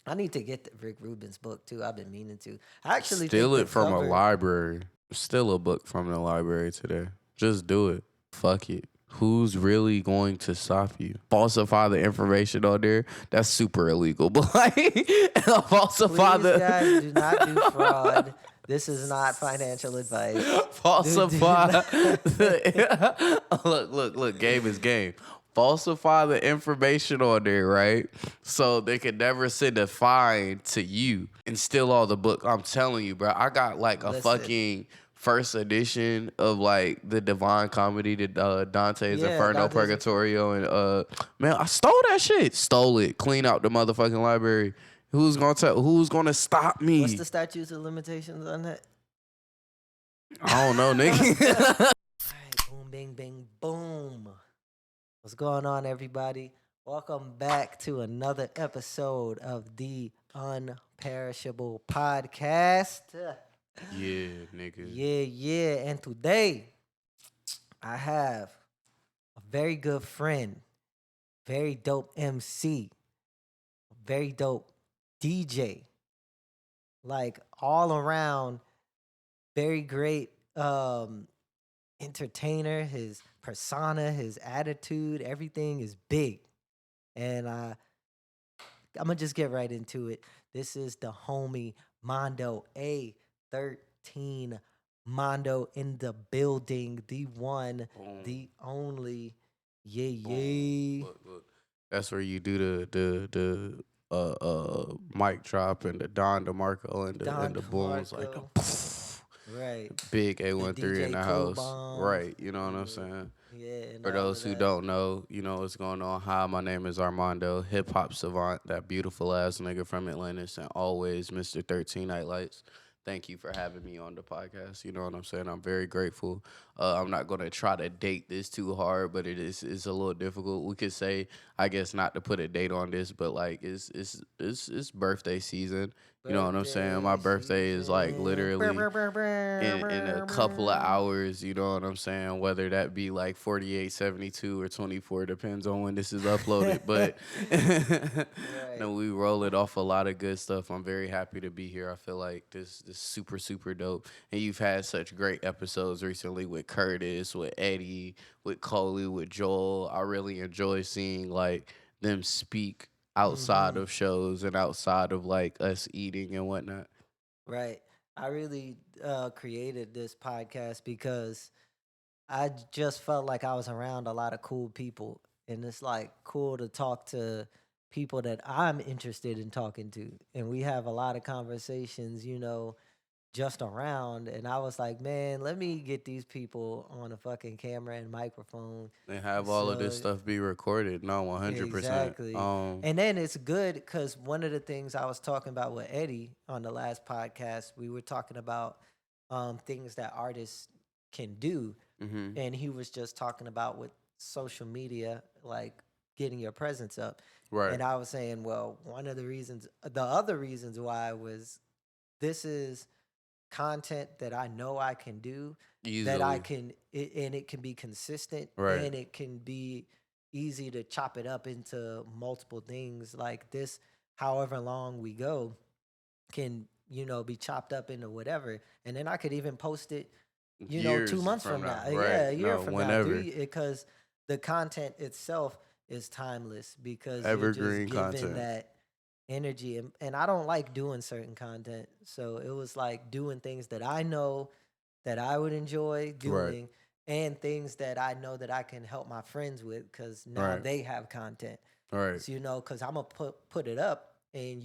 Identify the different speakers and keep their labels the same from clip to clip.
Speaker 1: I need to get the Rick Rubin's book too. I've been meaning to. I actually think
Speaker 2: Steal
Speaker 1: the
Speaker 2: it from a
Speaker 1: cover.
Speaker 2: library. Steal a book from the library today. Just do it. Fuck it. Who's really going to stop you? Falsify the information on there. That's super illegal. But like, falsify
Speaker 1: Please, guys,
Speaker 2: the
Speaker 1: do not do fraud. This is not financial advice. Do
Speaker 2: falsify.
Speaker 1: not.
Speaker 2: Look. Game is game. Falsify the information on there, right? So they could never send a fine to you and steal all the book. I'm telling you, bro. I got like a
Speaker 1: Listen.
Speaker 2: fucking first edition of like the Divine Comedy, the Dante's
Speaker 1: Yeah,
Speaker 2: Inferno,
Speaker 1: Dante's
Speaker 2: Purgatorio, and man, I stole that shit. Stole it. Clean out the motherfucking library. Who's gonna stop me?
Speaker 1: What's the statutes of limitations on that?
Speaker 2: I don't know, nigga.
Speaker 1: All right, boom, bing, bing, boom. What's going on, everybody? Welcome back to another episode of the Unparishable Podcast.
Speaker 2: Yeah, nigga.
Speaker 1: Yeah. And today, I have a very good friend, very dope MC, very dope DJ, like all around, very great entertainer. His persona, his attitude, everything is big. And I'm gonna just get right into it. This is the homie Mando, A13 Mando in the building, the one,
Speaker 2: Boom.
Speaker 1: the only. Yeah,
Speaker 2: Boom.
Speaker 1: yeah.
Speaker 2: Look. That's where you do the mic drop and the Don DeMarco and
Speaker 1: Don
Speaker 2: the booms like
Speaker 1: DeMarco.
Speaker 2: the
Speaker 1: Right.
Speaker 2: big
Speaker 1: The
Speaker 2: A13
Speaker 1: DJ
Speaker 2: in the
Speaker 1: Cool
Speaker 2: house.
Speaker 1: Bombs.
Speaker 2: Right, you know what I'm saying?
Speaker 1: Yeah. And
Speaker 2: For
Speaker 1: all
Speaker 2: those
Speaker 1: of
Speaker 2: who
Speaker 1: that.
Speaker 2: don't know, you know what's going on. Hi, my name is Armando, hip hop savant, that beautiful ass nigga from Atlantis, and always Mr. 13 Nightlights. Thank you for having me on the podcast. You know what I'm saying? I'm very grateful. I'm not gonna try to date this too hard, but it's a little difficult. We could say, I guess, not to put a date on this, but like it's birthday season. You know what I'm saying? My birthday is like literally in a couple of hours, you know what I'm saying? Whether that be like 48, 72, or 24, depends on when this is uploaded. But no, we roll it off a lot of good stuff. I'm very happy to be here. I feel like this super, super dope. And you've had such great episodes recently with Curtis, with Eddie, with Coley, with Joel. I really enjoy seeing like them speak outside of shows and outside of like us eating and whatnot.
Speaker 1: Right. I really created this podcast because I just felt like I was around a lot of cool people. And it's like cool to talk to people that I'm interested in talking to. And we have a lot of conversations, just around. And I was like, man, let me get these people on a fucking camera and microphone.
Speaker 2: And have all of this
Speaker 1: So
Speaker 2: stuff be recorded. No, 100%.
Speaker 1: exactly. And then it's good because one of the things I was talking about with Eddie on the last podcast, we were talking about things that artists can do. And he was just talking about with social media, like getting your presence up.
Speaker 2: Right.
Speaker 1: And I was saying, well, the other reasons why was this is content that I know I can do, that I
Speaker 2: Easily.
Speaker 1: and it can be consistent,
Speaker 2: Right.
Speaker 1: and it can be easy to chop it up into multiple things like this. However long we go can, be chopped up into whatever. And then I could even post it,
Speaker 2: Years
Speaker 1: 2 months
Speaker 2: from
Speaker 1: from now.
Speaker 2: now.
Speaker 1: Yeah,
Speaker 2: Right.
Speaker 1: a year
Speaker 2: No,
Speaker 1: from
Speaker 2: whenever.
Speaker 1: now. Because the content itself is timeless because you're
Speaker 2: Evergreen
Speaker 1: just giving
Speaker 2: content.
Speaker 1: that energy. And I don't like doing certain content. So it was like doing things that I know that I would enjoy
Speaker 2: Right.
Speaker 1: doing and things that I know that I can help my friends with because now
Speaker 2: Right.
Speaker 1: they have content.
Speaker 2: Right.
Speaker 1: So, because I'm going to put it up and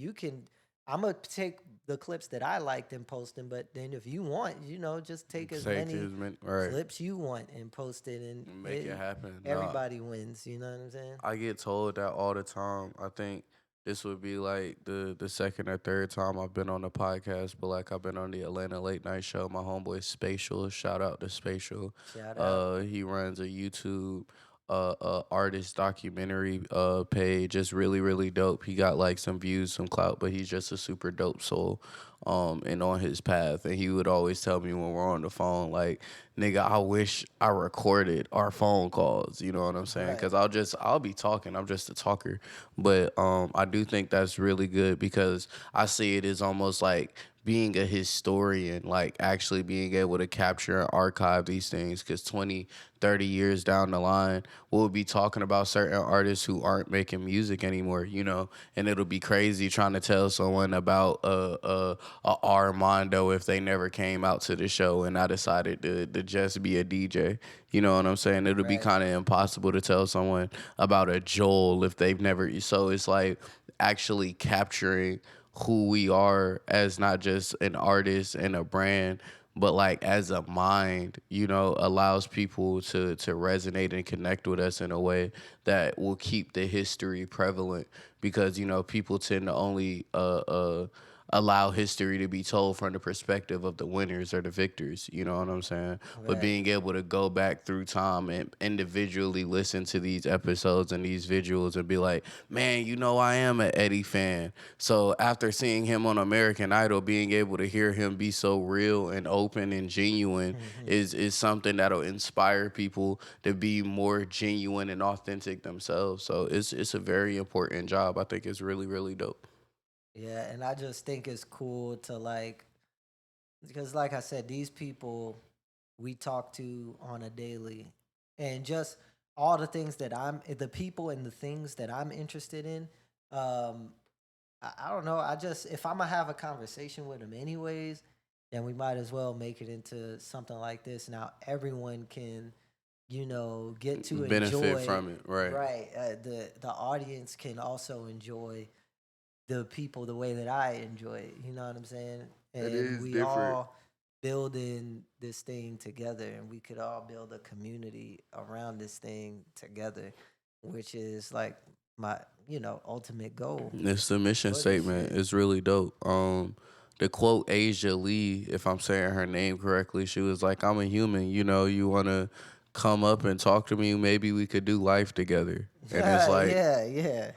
Speaker 1: I'm going to take the clips that I liked and post them. But then if you want, just take as many
Speaker 2: Right.
Speaker 1: clips you want and post it. And
Speaker 2: Make it happen. No,
Speaker 1: everybody wins. You know what I'm saying?
Speaker 2: I get told that all the time. I think this would be like the second or third time I've been on the podcast, but like I've been on the Atlanta Late Night Show. My homeboy Spatial, shout out to Spatial.
Speaker 1: Shout out.
Speaker 2: He runs a YouTube artist documentary page. It's really really dope. He got like some views, some clout, but he's just a super dope soul. And on his path, and he would always tell me when we're on the phone, like, nigga, I wish I recorded our phone calls. You know what I'm saying?
Speaker 1: Right.
Speaker 2: Because I'll be talking. I'm just a talker, but I do think that's really good because I see it as almost like being a historian, like actually being able to capture and archive these things, because 20, 30 years down the line, we'll be talking about certain artists who aren't making music anymore, you know, and it'll be crazy trying to tell someone about a Armando if they never came out to the show and I decided to just be a DJ. You know what I'm saying? It'll be
Speaker 1: Right.
Speaker 2: kind of impossible to tell someone about a Joel if they've never. So it's like actually capturing who we are as not just an artist and a brand, but like as a mind, you know, allows people to resonate and connect with us in a way that will keep the history prevalent, because you know people tend to only allow history to be told from the perspective of the winners or the victors. You know what I'm saying? But
Speaker 1: Right.
Speaker 2: being able to go back through time and individually listen to these episodes and these visuals and be like, man, you know, I am an Eddie fan. So after seeing him on American Idol, being able to hear him be so real and open and genuine
Speaker 1: Hmm.
Speaker 2: is something that'll inspire people to be more genuine and authentic themselves. So it's a very important job. I think it's really really dope.
Speaker 1: Yeah, and I just think it's cool to like, because like I said, these people we talk to on a daily, and just all the things that the people and the things that I'm interested in. Um, I don't know. I just, if I'm gonna have a conversation with them anyways, then we might as well make it into something like this. Now everyone can, get to
Speaker 2: Benefit
Speaker 1: enjoy.
Speaker 2: from it, right?
Speaker 1: Right. The audience can also enjoy the people the way that I enjoy it. You know what I'm saying?
Speaker 2: It
Speaker 1: And
Speaker 2: is
Speaker 1: we
Speaker 2: different.
Speaker 1: all building this thing together, and we could all build a community around this thing together, which is like my, ultimate goal
Speaker 2: It's the mission
Speaker 1: for this
Speaker 2: statement.
Speaker 1: shit.
Speaker 2: It's really dope. The quote Asia Lee, if I'm saying her name correctly, she was like, "I'm a human. You know, you wanna come up and talk to me? Maybe we could do life together." And it's like,
Speaker 1: Yeah, yeah.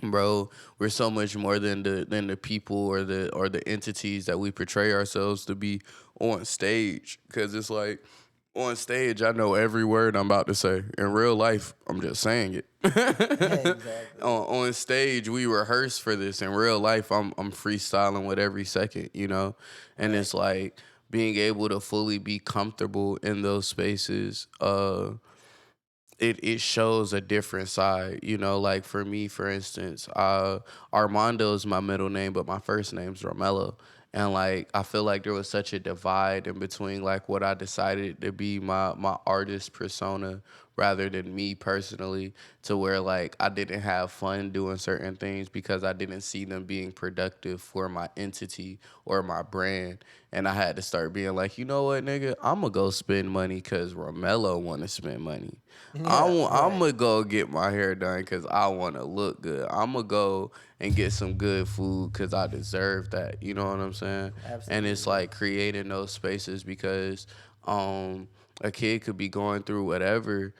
Speaker 2: bro, we're so much more than the people or the entities that we portray ourselves to be on stage. Cause it's like on stage, I know every word I'm about to say. In real life, I'm just saying it.
Speaker 1: Exactly.
Speaker 2: On stage, we rehearse for this. In real life, I'm freestyling with every second, you know, and
Speaker 1: Right.
Speaker 2: it's like being able to fully be comfortable in those spaces. It shows a different side, you know. Like for me, for instance, Armando is my middle name, but my first name's Romello. And like I feel like there was such a divide in between like what I decided to be my artist persona rather than me personally, to where like I didn't have fun doing certain things because I didn't see them being productive for my entity or my brand. And I had to start being like, you know what, nigga, I'm gonna go spend money because Romello want to spend money.
Speaker 1: Yeah,
Speaker 2: I'm
Speaker 1: right.
Speaker 2: gonna go get my hair done because I want to look good. I'm gonna go and get some good food because I deserve that. You know what I'm saying? And it's
Speaker 1: Absolutely.
Speaker 2: like creating those spaces because um a kid could be going through whatever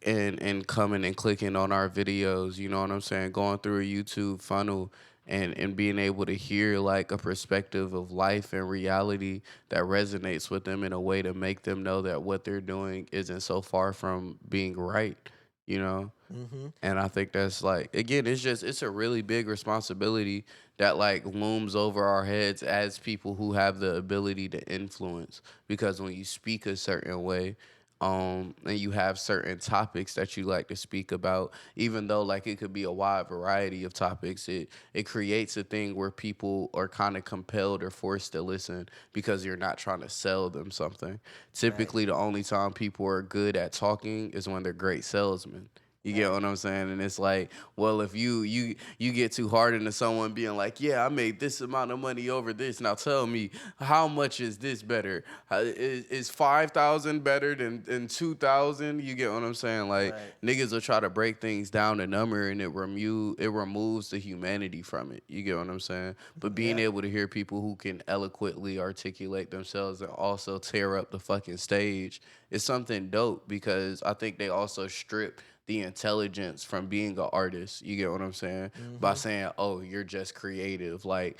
Speaker 2: and coming and clicking on our videos, you know what I'm saying? Going through a YouTube funnel and being able to hear like a perspective of life and reality that resonates with them in a way to make them know that what they're doing isn't so far from being right, you know?
Speaker 1: Hmm.
Speaker 2: And I think that's like, again, it's a really big responsibility that like looms over our heads as people who have the ability to influence. Because when you speak a certain way, and you have certain topics that you like to speak about, even though like it could be a wide variety of topics, it creates a thing where people are kind of compelled or forced to listen because you're not trying to sell them something.
Speaker 1: Right.
Speaker 2: Typically, the only time people are good at talking is when they're great salesmen. You get
Speaker 1: Right.
Speaker 2: what I'm saying? And it's like, well, if you get too hard into someone being like, yeah, I made this amount of money over this. Now tell me, how much is this better? Is 5,000 better than 2,000? You get what I'm saying? Like
Speaker 1: Right.
Speaker 2: niggas will try to break things down to number, and it removes the humanity from it. You get what I'm saying? But being
Speaker 1: Yeah.
Speaker 2: able to hear people who can eloquently articulate themselves and also tear up the fucking stage is something dope, because I think they also strip the intelligence from being an artist. You get what I'm saying? By
Speaker 1: Mm-hmm.
Speaker 2: saying, "Oh, you're just creative." Like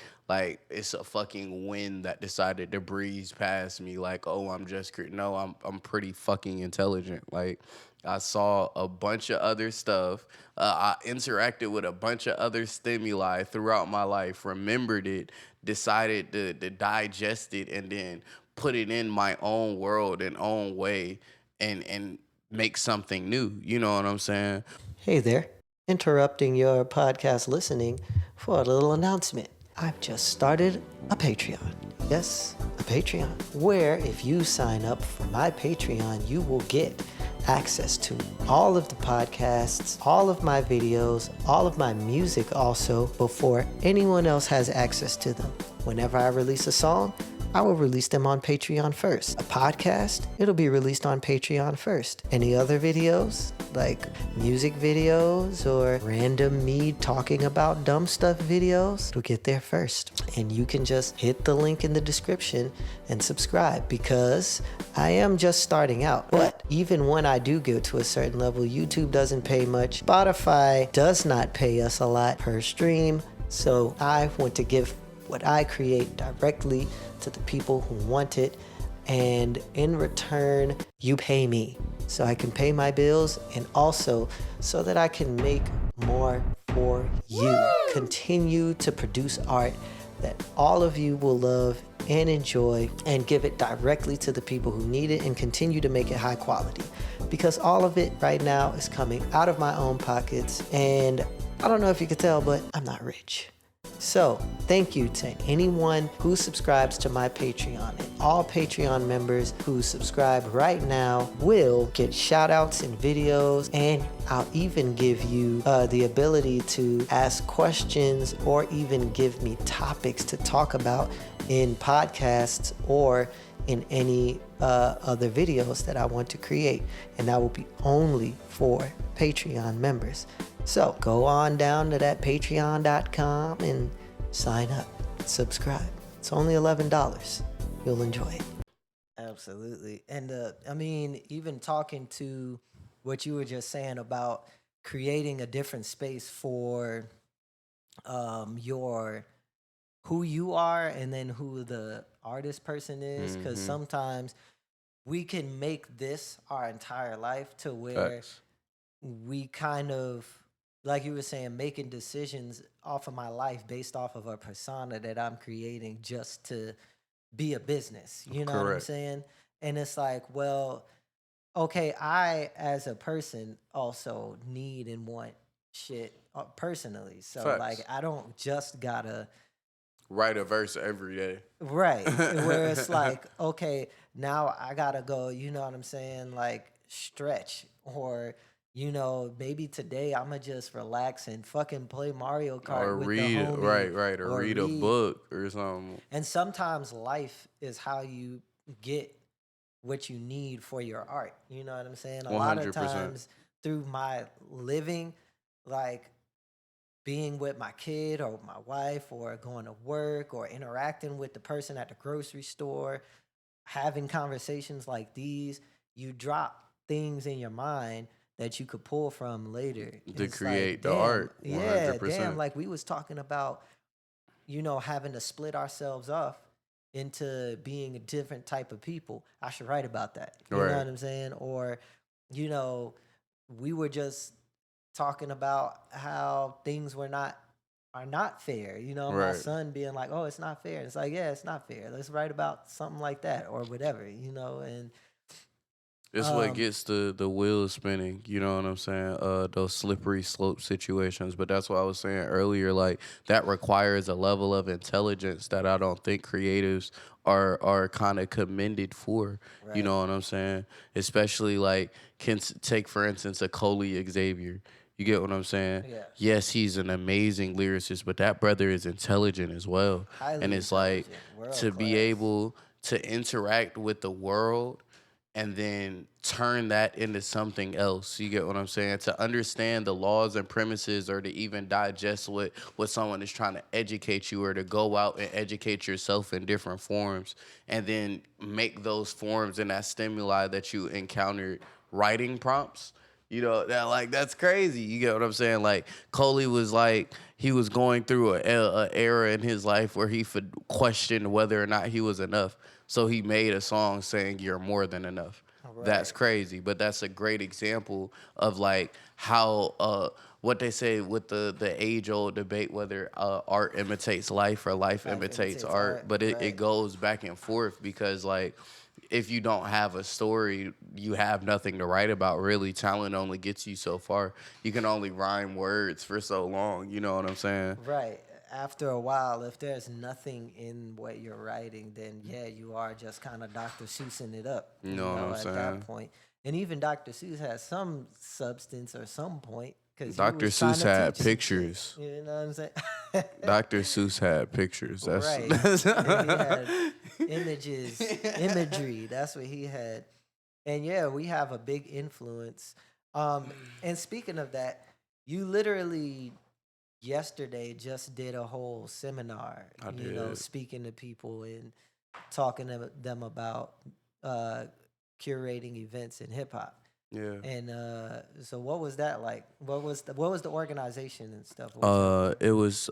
Speaker 2: it's a fucking wind that decided to breeze past me. Like, "Oh, I'm just no, I'm pretty fucking intelligent." Like I saw a bunch of other stuff. I interacted with a bunch of other stimuli throughout my life, remembered it, decided to digest it, and then put it in my own world and own way, and make something new. You know what I'm saying?
Speaker 1: Hey there, interrupting your podcast listening for a little announcement. I've just started a Patreon. Yes, a Patreon, where if you sign up for my Patreon, you will get access to all of the podcasts, all of my videos, all of my music also before anyone else has access to them. Whenever I release a song, I will release them on Patreon first. A podcast, it'll be released on Patreon first. Any other videos, like music videos or random me talking about dumb stuff videos, it'll get there first. And you can just hit the link in the description and subscribe, because I am just starting out. But even when I do go to a certain level, YouTube doesn't pay much. Spotify does not pay us a lot per stream. So I want to give what I create directly to the people who want it, and in return you pay me so I can pay my bills, and also so that I can make more for you. Continue to produce art that all of you will love and enjoy, and give it directly to the people who need it, and continue to make it high quality, because all of it right now is coming out of my own pockets. And I don't know if you could tell, but I'm not rich. So, thank you to anyone who subscribes to my Patreon. And all Patreon members who subscribe right now will get shout outs and videos, and I'll even give you the ability to ask questions or even give me topics to talk about in podcasts or in any other videos that I want to create. And that will be only for Patreon members. So go on down to that patreon.com and sign up, subscribe. It's only $11. You'll enjoy it. Absolutely. And I mean, even talking to what you were just saying about creating a different space for your who you are, and then who the artist person is, because
Speaker 2: Mm-hmm.
Speaker 1: sometimes we can make this our entire life to where
Speaker 2: Facts.
Speaker 1: we kind of, like you were saying, making decisions off of my life based off of a persona that I'm creating just to be a business. You know what I'm
Speaker 2: Correct.
Speaker 1: saying? And it's like, well, okay, I as a person also need and want shit personally. So like,
Speaker 2: Facts.
Speaker 1: I don't just gotta
Speaker 2: Write a verse every day.
Speaker 1: right, where it's like, okay, now I gotta go, you know what I'm saying, like stretch, or maybe today I'ma just relax and fucking play Mario Kart
Speaker 2: Or
Speaker 1: with the
Speaker 2: read,
Speaker 1: homie,
Speaker 2: right, or
Speaker 1: or
Speaker 2: read a
Speaker 1: read.
Speaker 2: book or something.
Speaker 1: And sometimes life is how you get what you need for your art. You know what I'm saying? A lot of
Speaker 2: 100%.
Speaker 1: times through my living, like being with my kid or my wife, or going to work, or interacting with the person at the grocery store, having conversations like these, you drop things in your mind that you could pull from later.
Speaker 2: To
Speaker 1: It's like,
Speaker 2: create the
Speaker 1: damn,
Speaker 2: art,
Speaker 1: yeah, damn,
Speaker 2: 100%.
Speaker 1: like we was talking about, having to split ourselves off into being a different type of people. I should write about that. You know
Speaker 2: Right.
Speaker 1: what I'm saying? Or, you know, we were just talking about how things are not fair. My
Speaker 2: Right.
Speaker 1: son being like, "Oh, it's not fair." It's like, yeah, it's not fair. Let's write about something like that or whatever. And
Speaker 2: It's what
Speaker 1: Um,
Speaker 2: gets the wheels spinning, you know what I'm saying? Those slippery slope situations. But that's what I was saying earlier. Like that requires a level of intelligence that I don't think creatives are kind of commended for. You
Speaker 1: right.
Speaker 2: know what I'm saying? Especially like take for instance a Coley Xavier. You get what I'm saying?
Speaker 1: Yeah.
Speaker 2: Yes, he's an amazing lyricist, but that brother is intelligent as well. And
Speaker 1: Highly
Speaker 2: it's like
Speaker 1: intelligent, world
Speaker 2: to be
Speaker 1: class.
Speaker 2: able to interact with the world and then turn that into something else. You get what I'm saying? To understand the laws and premises or to even digest what someone is trying to educate you or to go out and educate yourself in different forms and then make those forms and that stimuli that you encountered writing prompts. You know, that like that's crazy. You get what I'm saying? Like Coley was like he was going through a era in his life where he questioned whether or not he was enough. So he made a song saying you're more than enough. That's
Speaker 1: Right.
Speaker 2: crazy, but that's a great example of like how what they say with the age old debate whether art imitates life or life
Speaker 1: Life
Speaker 2: imitates
Speaker 1: imitates
Speaker 2: art,
Speaker 1: art.
Speaker 2: but it
Speaker 1: Right.
Speaker 2: goes back and forth because like if you don't have a story, you have nothing to write about. Really, talent only gets you so far. You can only rhyme words for so long. You know what I'm saying?
Speaker 1: Right. After a while, if there's nothing in what you're writing, then yeah, you are just kind of Dr. Seussing it up,
Speaker 2: You know what I'm
Speaker 1: at that
Speaker 2: saying?
Speaker 1: point. And even Dr. Seuss has some substance or some point because he
Speaker 2: Dr.
Speaker 1: was trying
Speaker 2: Seuss
Speaker 1: to teach
Speaker 2: had
Speaker 1: some shit.
Speaker 2: pictures.
Speaker 1: You know what I'm saying?
Speaker 2: Dr. Seuss had pictures. That's,
Speaker 1: Right.
Speaker 2: that's
Speaker 1: And he had imagery. That's what he had. And yeah, we have a big influence. And speaking of that, you literally yesterday just did a whole seminar,
Speaker 2: I did.
Speaker 1: speaking to people and talking to them about uh, curating events in hip hop.
Speaker 2: Yeah.
Speaker 1: And so what was that like? What was the organization and stuff? What was happening?
Speaker 2: It was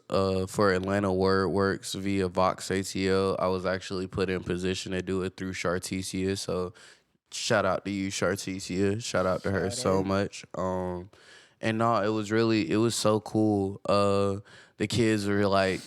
Speaker 2: for Atlanta Word Works via Vox ATL. I was actually put in position to do it through Chartesia. So shout out to you, Chartesia. Shout out to her so
Speaker 1: Sade?
Speaker 2: much. And no, it was so cool. The kids were like,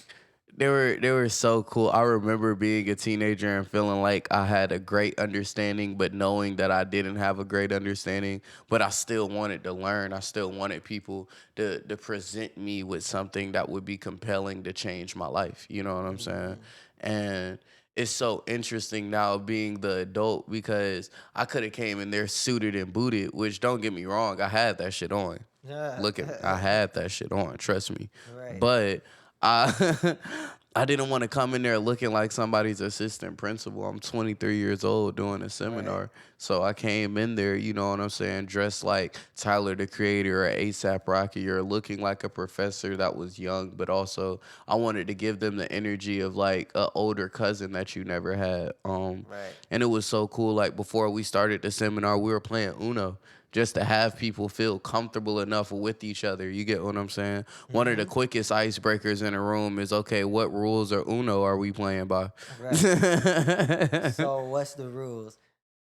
Speaker 2: they were so cool. I remember being a teenager and feeling like I had a great understanding, but knowing that I didn't have a great understanding, but I still wanted to learn. I still wanted people to present me with something that would be compelling to change my life. You know what I'm saying?
Speaker 1: Mm.
Speaker 2: And it's so interesting now being the adult because I could have came in there suited and booted, which don't get me wrong, I had that shit on.
Speaker 1: Yeah.
Speaker 2: Look at me. I had that shit on, trust me.
Speaker 1: Right.
Speaker 2: But I I didn't want to come in there looking like somebody's assistant principal. I'm 23 years old doing a
Speaker 1: Right.
Speaker 2: seminar. So I came in there, you know what I'm saying, dressed like Tyler the Creator or ASAP Rocky or looking like a professor that was young, but also I wanted to give them the energy of like an older cousin that you never had.
Speaker 1: Right.
Speaker 2: And it was so cool. Like before we started the seminar, we were playing Uno just to have people feel comfortable enough with each other. You get what I'm saying? One of the
Speaker 1: Mm-hmm.
Speaker 2: quickest icebreakers in a room is okay, what rules or Uno are we playing by?
Speaker 1: Right. So what's the rules?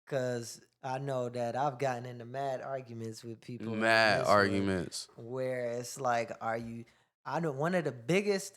Speaker 1: Because I know that I've gotten into mad arguments with people in
Speaker 2: Mad
Speaker 1: this room
Speaker 2: arguments.
Speaker 1: where it's like, are you? I know one of the biggest,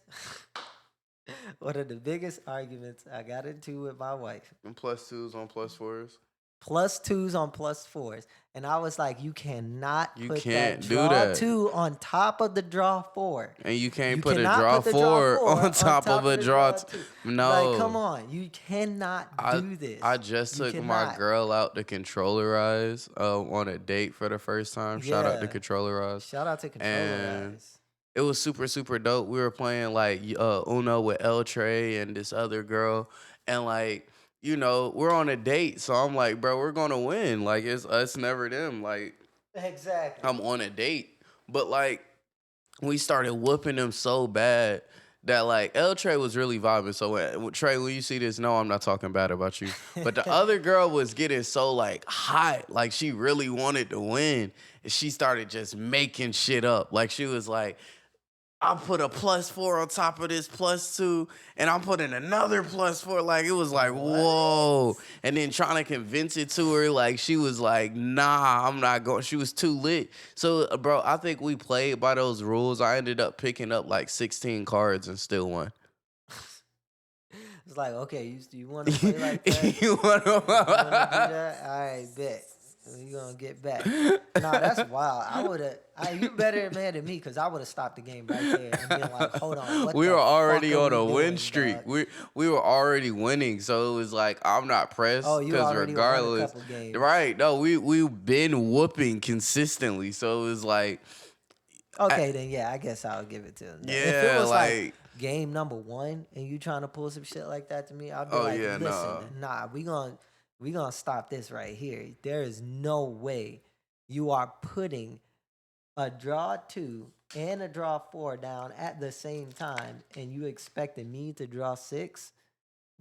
Speaker 1: one of the biggest arguments I got into with my wife.
Speaker 2: And plus twos on plus fours.
Speaker 1: Plus twos on plus fours. And I was like, you cannot
Speaker 2: You
Speaker 1: put that
Speaker 2: can't do
Speaker 1: draw
Speaker 2: that.
Speaker 1: two on top of the draw four.
Speaker 2: And you can't
Speaker 1: You
Speaker 2: put a
Speaker 1: cannot
Speaker 2: draw
Speaker 1: put the draw
Speaker 2: four
Speaker 1: four
Speaker 2: on
Speaker 1: on
Speaker 2: top of
Speaker 1: top of
Speaker 2: a
Speaker 1: the
Speaker 2: draw.
Speaker 1: draw two. Like, come
Speaker 2: No.
Speaker 1: on. You cannot
Speaker 2: I
Speaker 1: do this.
Speaker 2: I just
Speaker 1: You
Speaker 2: took my
Speaker 1: cannot.
Speaker 2: girl out to controllerize on a date for the first time. Shout out to
Speaker 1: Yeah.
Speaker 2: controllerize.
Speaker 1: Shout out to
Speaker 2: And
Speaker 1: Controllerize.
Speaker 2: it was super super dope. We were playing like Uno with El Trey and this other girl, and like we're on a date, so I'm like, bro, we're gonna win. Like it's us, never them. Like
Speaker 1: Exactly.
Speaker 2: I'm on a date, but like we started whooping them so bad that like El Trey was really vibing. So Trey, when you see this, no, I'm not talking bad about you. But the other girl was getting so like hot, like she really wanted to win. And she started just making shit up. Like she was like, I put a plus four on top of this plus two, and I'm putting another plus four. Like it was like,
Speaker 1: What?
Speaker 2: whoa. And then trying to convince it to her, like she was like, nah, I'm not going. She was too lit. So, bro, I think we played by those rules. I ended up picking up like 16 cards and still won.
Speaker 1: It's like, okay, you want to play like that?
Speaker 2: You wanna-
Speaker 1: You want to do that? All right, bet. You gonna get back. Nah, that's wild. I would have. You better man than me because I would have stopped the game right there and been like, "Hold on, what
Speaker 2: We
Speaker 1: the
Speaker 2: were
Speaker 1: fuck
Speaker 2: already
Speaker 1: are
Speaker 2: on
Speaker 1: we
Speaker 2: a win
Speaker 1: doing,
Speaker 2: streak.
Speaker 1: dog?"
Speaker 2: We were already winning, so it was like I'm not
Speaker 1: Oh,
Speaker 2: pressed
Speaker 1: you
Speaker 2: because
Speaker 1: already won a
Speaker 2: regardless,
Speaker 1: couple games.
Speaker 2: right? No, we've been whooping consistently, so it was like, I,
Speaker 1: Okay, then yeah, I guess I'll give it to him. If it
Speaker 2: yeah,
Speaker 1: was like
Speaker 2: like
Speaker 1: game number one and you trying to pull some shit like that to me, I'd be
Speaker 2: oh
Speaker 1: like,
Speaker 2: yeah,
Speaker 1: listen,
Speaker 2: no.
Speaker 1: nah, we gonna stop this right here. There is no way you are putting a draw two and a draw four down at the same time, and you expecting me to draw six.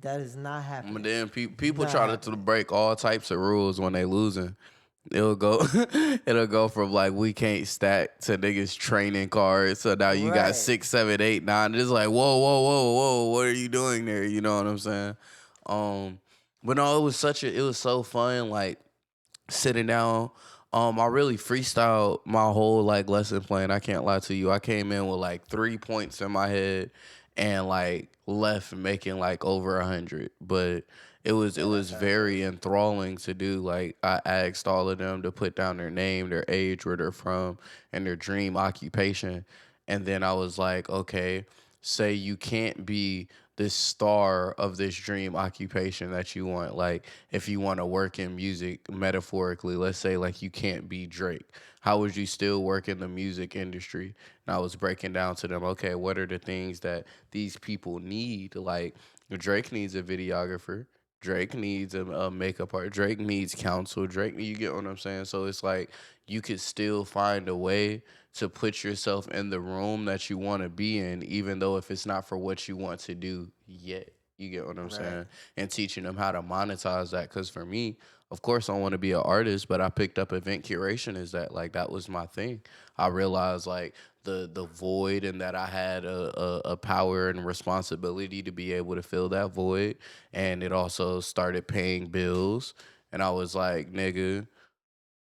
Speaker 1: That is not
Speaker 2: But
Speaker 1: happening.
Speaker 2: then people
Speaker 1: Not
Speaker 2: try to
Speaker 1: happening.
Speaker 2: break all types of rules when they losing. It'll go, it'll go from like we can't stack to niggas training cards. So now you got
Speaker 1: Right.
Speaker 2: 6, 7, 8, 9. It's like whoa, whoa, whoa, whoa. What are you doing there? You know what I'm saying? Um, but no, it was so fun. Like sitting down. I really freestyled my whole like lesson plan. I can't lie to you. I came in with like 3 points in my head and like left making like over 100. But it
Speaker 1: Yeah, that's
Speaker 2: was
Speaker 1: how it
Speaker 2: very
Speaker 1: goes.
Speaker 2: enthralling to do. Like I asked all of them to put down their name, their age, where they're from, and their dream occupation. And then I was like, okay, say you can't be this star of this dream occupation that you want. Like if you want to work in music metaphorically, let's say like you can't be Drake. How would you still work in the music industry? And I was breaking down to them, okay, what are the things that these people need? Like Drake needs a videographer. Drake needs a makeup art. Drake needs counsel. You get what I'm saying? So it's like you could still find a way to put yourself in the room that you want to be in, even though if it's not for what you want to do yet. You get what I'm
Speaker 1: Right.
Speaker 2: saying? And teaching them how to monetize that. Because for me, of course, I want to be an artist, but I picked up event curation. Is that like that was my thing? I realized like the void and that I had a power and responsibility to be able to fill that void, and it also started paying bills. And I was like, nigga,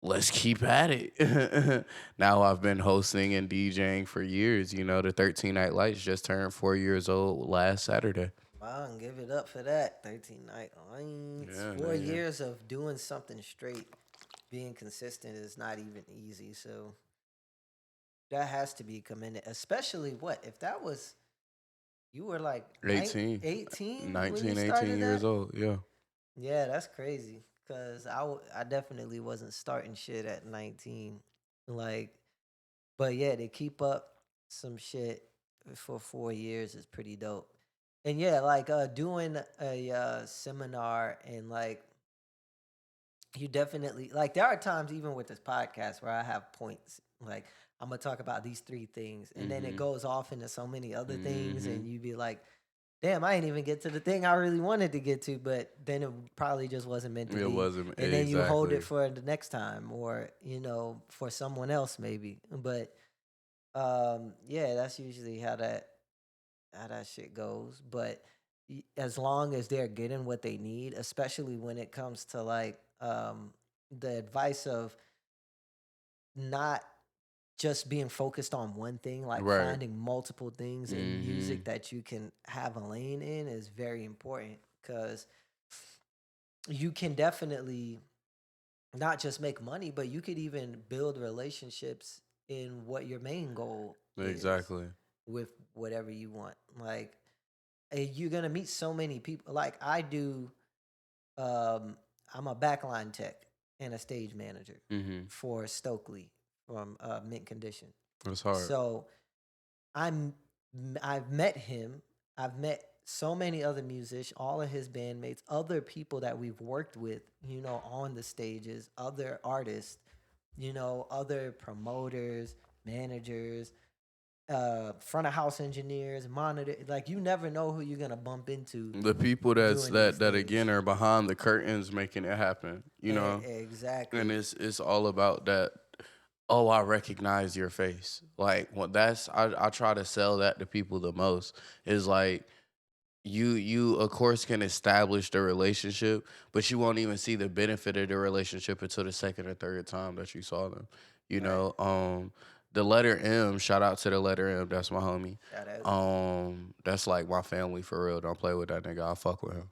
Speaker 2: let's keep at it. Now I've been hosting and DJing for years. You know, the 13 Night Lights just turned 4 years old last Saturday.
Speaker 1: Wow, give it up for that. 13 night lines.
Speaker 2: Yeah,
Speaker 1: 4
Speaker 2: nigga.
Speaker 1: years of doing something straight, being consistent is not even easy. So that has to be commended. Especially what? If that was, you were like
Speaker 2: 18,
Speaker 1: 18 when you
Speaker 2: 19, 18
Speaker 1: started
Speaker 2: years
Speaker 1: that?
Speaker 2: old. Yeah.
Speaker 1: Yeah, that's crazy. Cause I definitely wasn't starting shit at 19. Like, but yeah, to keep up some shit for 4 years is pretty dope. And yeah, like doing a seminar and like you definitely like there are times even with this podcast where I have points like I'm gonna talk about these three things and then it
Speaker 2: Mm-hmm.
Speaker 1: goes off into so many other things
Speaker 2: Mm-hmm.
Speaker 1: and you be like, damn, I ain't even get to the thing I really wanted to get to, but then it probably just wasn't meant to
Speaker 2: It
Speaker 1: be.
Speaker 2: wasn't
Speaker 1: And then you hold it
Speaker 2: exactly.
Speaker 1: for the next time or, for someone else maybe. But yeah, that's usually how that shit goes. But as long as they're getting what they need, especially when it comes to like the advice of not just being focused on one thing, like
Speaker 2: Right.
Speaker 1: finding multiple things in
Speaker 2: Mm-hmm.
Speaker 1: music that you can have a lane in is very important because you can definitely not just make money, but you could even build relationships in what your main goal is
Speaker 2: Exactly.
Speaker 1: with whatever you want. Like, you're gonna meet so many people. Like I do, um, I'm a backline tech and a stage manager
Speaker 2: Mm-hmm.
Speaker 1: for Stokely from Mint Condition.
Speaker 2: It's hard.
Speaker 1: So I'm I've met him. I've met so many other musicians, all of his bandmates, other people that we've worked with, on the stages, other artists, other promoters, managers, front of house engineers, monitor. Like you never know who you're gonna bump into
Speaker 2: The people
Speaker 1: doing these
Speaker 2: that again
Speaker 1: things.
Speaker 2: are behind the curtains making it happen, you know? And
Speaker 1: Exactly.
Speaker 2: it's all about that. Oh, I recognize your face. Like well, that's I try to sell that to people the most. Is like you of course can establish the relationship, but you won't even see the benefit of the relationship until the second or third time that you saw them. You
Speaker 1: Right.
Speaker 2: know, the letter M, shout out to the letter M, that's my homie.
Speaker 1: Shout out.
Speaker 2: That's like my family for real. Don't play with that nigga. I'll fuck with him.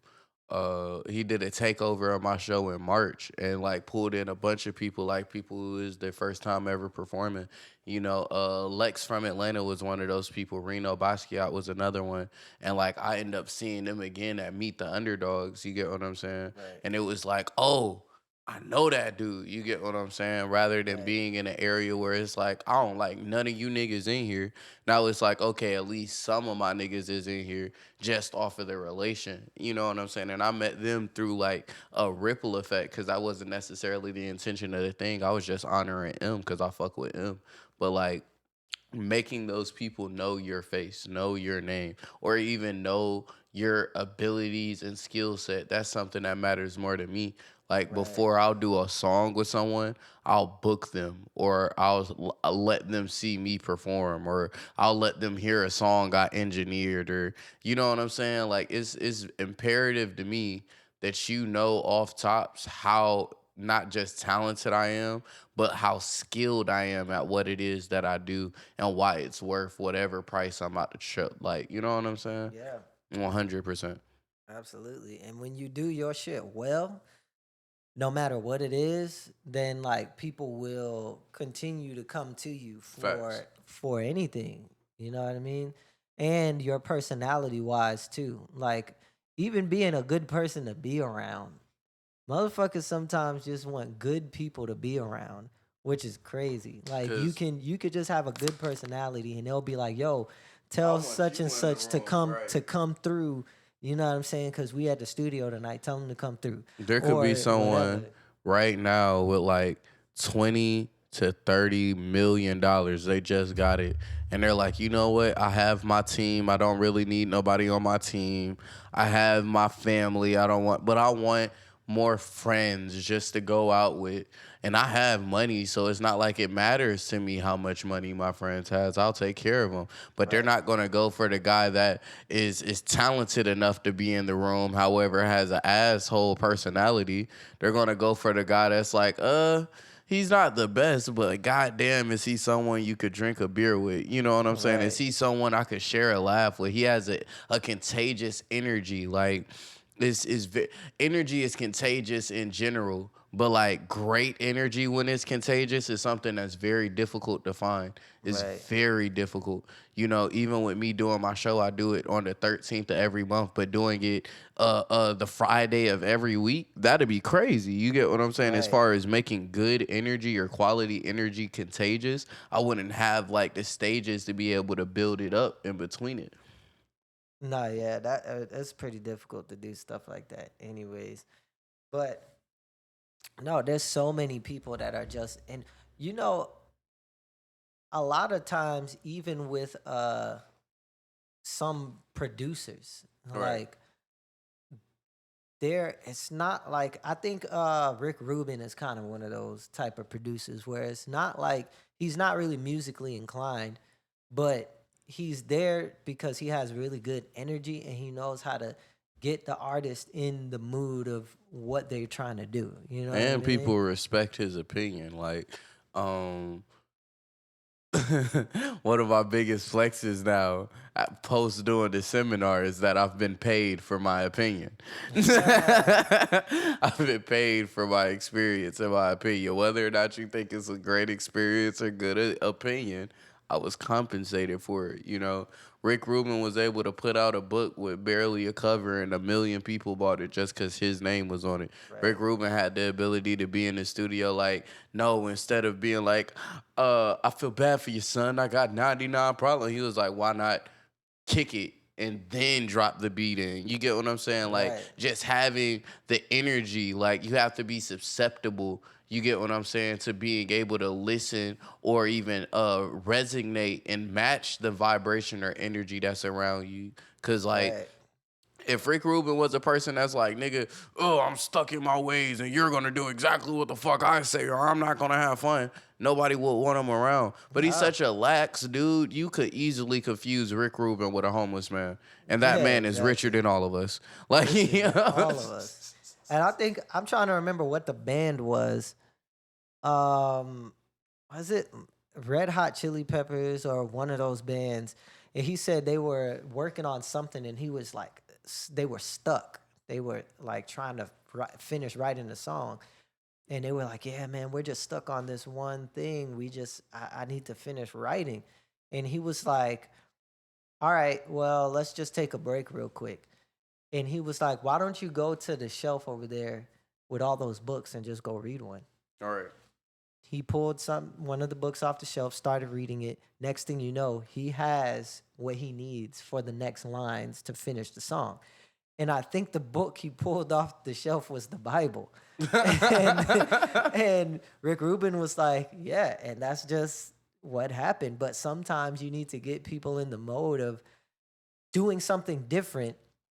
Speaker 2: he did a takeover of my show in March and like pulled in a bunch of people, like people who is their first time ever performing. Lex from Atlanta was one of those people. Reno Basquiat was another one. And like I end up seeing them again at Meet the Underdogs. You get what I'm saying?
Speaker 1: Right.
Speaker 2: And it was like, oh, I know that dude. You get what I'm saying? Rather than
Speaker 1: Right.
Speaker 2: being in an area where it's like, I don't like none of you niggas in here. Now it's like, okay, at least some of my niggas is in here just off of the relation. You know what I'm saying? And I met them through like a ripple effect because that wasn't necessarily the intention of the thing. I was just honoring M because I fuck with M. But like, making those people know your face, know your name, or even know your abilities and skill set. That's something that matters more to me. Like
Speaker 1: Right.
Speaker 2: before I'll do a song with someone, I'll book them or I'll let them see me perform or I'll let them hear a song I engineered or you know what I'm saying? Like it's imperative to me that you know off tops how not just talented I am, but how skilled I am at what it is that I do and why it's worth whatever price I'm about to show. Like, you know what I'm saying?
Speaker 1: Yeah.
Speaker 2: 100%.
Speaker 1: Absolutely. And when you do your shit well, no matter what it is, then like people will continue to come to you
Speaker 2: Facts.
Speaker 1: for anything. You know what I mean? And your personality wise too. Like even being a good person to be around. Motherfuckers sometimes just want good people to be around, which is crazy. Like
Speaker 2: Cause
Speaker 1: you could just have a good personality and they'll be like, "Yo,
Speaker 2: I
Speaker 1: tell
Speaker 2: want
Speaker 1: such
Speaker 2: you
Speaker 1: and
Speaker 2: in the
Speaker 1: such to
Speaker 2: room, right?
Speaker 1: come through." You know what I'm saying? Cuz we at the studio tonight. Tell them to come through
Speaker 2: There could be
Speaker 1: or whatever.
Speaker 2: someone right now with like 20 to 30 million dollars. They just got it. And they're like, you know what? I have my team. I don't really need nobody on my team. I have my family. But I want more friends just to go out with. And I have money, so it's not like it matters to me how much money my friends has. I'll take care of them. But they're
Speaker 1: Right.
Speaker 2: not gonna go for the guy that is talented enough to be in the room, however, has an asshole personality. They're gonna go for the guy that's like, he's not the best, but goddamn, is he someone you could drink a beer with? You know what I'm saying? Is
Speaker 1: Right.
Speaker 2: he someone I could share a laugh with? He has a contagious energy. Like energy is contagious in general, but like great energy when it's contagious is something that's very difficult to find. It's
Speaker 1: Right.
Speaker 2: very difficult. Even with me doing my show, I do it on the 13th of every month, but doing it the Friday of every week, that'd be crazy. You get what I'm saying? As
Speaker 1: Right.
Speaker 2: far as making good energy or quality energy contagious, I wouldn't have like the stages to be able to build it up in between it.
Speaker 1: No, yeah, that's pretty difficult to do stuff like that anyways. But no, there's so many people that are just and you know a lot of times even with some producers
Speaker 2: Right.
Speaker 1: like there it's not like I think Rick Rubin is kind of one of those type of producers where it's not like he's not really musically inclined, but he's there because he has really good energy and he knows how to get the artist in the mood of what they're trying to do. You know what I
Speaker 2: And
Speaker 1: mean?
Speaker 2: people respect his opinion. Like, um, one of my biggest flexes now, post doing the seminar, is that I've been paid for my opinion. I've been paid for my experience and my opinion. Whether or not you think it's a great experience or good opinion, I was compensated for it. Rick Rubin was able to put out a book with barely a cover and 1 million people bought it just because his name was on it. Rick
Speaker 1: Right.
Speaker 2: Rubin had the ability to be in the studio like, no, instead of being like, I feel bad for your son. I got 99 problems. He was like, why not kick it and then drop the beat in? You get what I'm saying? Like
Speaker 1: Right.
Speaker 2: just having the energy, like you have to be susceptible. You get what I'm saying? To being able to listen or even resonate and match the vibration or energy that's around you. Cause like
Speaker 1: Right.
Speaker 2: if Rick Rubin was a person that's like, nigga, oh, I'm stuck in my ways and you're gonna do exactly what the fuck I say or I'm not gonna have fun, nobody would want him around. But he's
Speaker 1: No.
Speaker 2: such a lax dude, you could easily confuse Rick Rubin with a homeless man. And that
Speaker 1: Yeah,
Speaker 2: man is richer
Speaker 1: exactly.
Speaker 2: than all of us. Like,
Speaker 1: Richer than all of us. And I think I'm trying to remember what the band was. Um, was it Red Hot Chili Peppers or one of those bands? And he said they were working on something, and he was like, they were stuck. they were like trying to finish writing the song. And they were like, yeah, man, we're just stuck on this one thing. I need to finish writing. And he was like, all right, well, let's just take a break real quick. And he was like, why don't you go to the shelf over there with all those books and just go read one?
Speaker 2: All right.
Speaker 1: He pulled one of the books off the shelf, started reading it. Next thing you know, he has what he needs for the next lines to finish the song. And I think the book he pulled off the shelf was the Bible. and, and Rick Rubin was like, yeah, and that's just what happened. But sometimes you need to get people in the mode of doing something different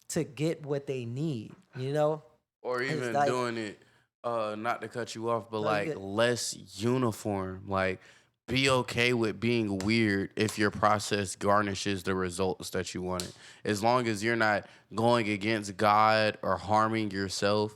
Speaker 1: to get what they need, you know?
Speaker 2: Or
Speaker 1: It's
Speaker 2: even
Speaker 1: like,
Speaker 2: doing it, not to cut you off, but
Speaker 1: no, you
Speaker 2: like
Speaker 1: get,
Speaker 2: less uniform. Like, be okay with being weird if your process garnishes the results that you wanted. As long as you're not going against God or harming yourself,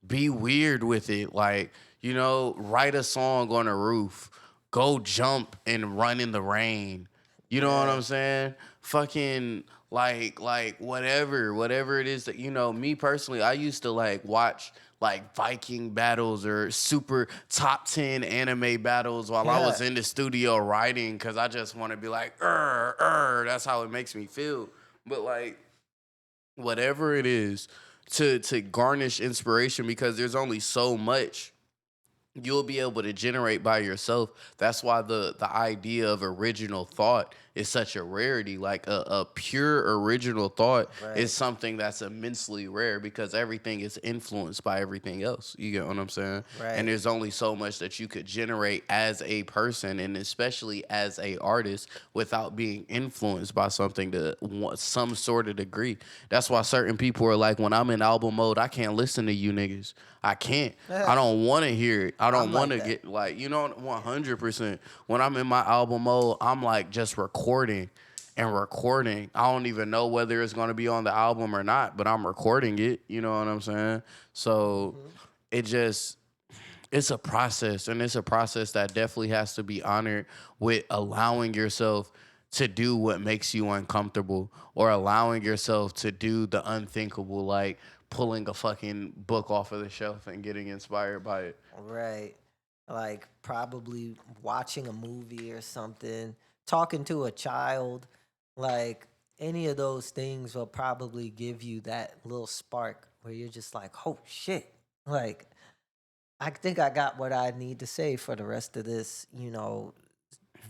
Speaker 2: be weird with it. Like, write a song on a roof, go jump and run in the rain. You know what
Speaker 1: yeah,
Speaker 2: I'm saying? Fucking like whatever it is that me personally, I used to like watch like Viking battles or super top 10 anime battles while I was
Speaker 1: yeah,
Speaker 2: in the studio writing because I just want to be like, that's how it makes me feel. But like whatever it is to garnish inspiration because there's only so much you'll be able to generate by yourself. That's why the idea of original thought is such a rarity. Like a pure original thought is
Speaker 1: right,
Speaker 2: something that's immensely rare because everything is influenced by everything else. You get what I'm saying? And
Speaker 1: right.
Speaker 2: there's only so much that you could generate as a person and especially as a artist without being influenced by something to some sort of degree. That's why certain people are like, when I'm in album mode, I can't listen to you niggas. I can't. I don't want to hear it. I don't
Speaker 1: I'm
Speaker 2: want
Speaker 1: like
Speaker 2: to
Speaker 1: that.
Speaker 2: get like, 100%. When I'm in my album mode, I'm like just recording and recording. I don't even know whether it's going to be on the album or not, but I'm recording it. You know what I'm saying? So
Speaker 1: Hmm.
Speaker 2: it just, it's a process, and it's a process that definitely has to be honored with allowing yourself to do what makes you uncomfortable or allowing yourself to do the unthinkable, like pulling a fucking book off of the shelf and getting inspired by it.
Speaker 1: Right. Like probably watching a movie or something, talking to a child, like any of those things will probably give you that little spark where you're just like, oh shit. Like, I think I got what I need to say for the rest of this,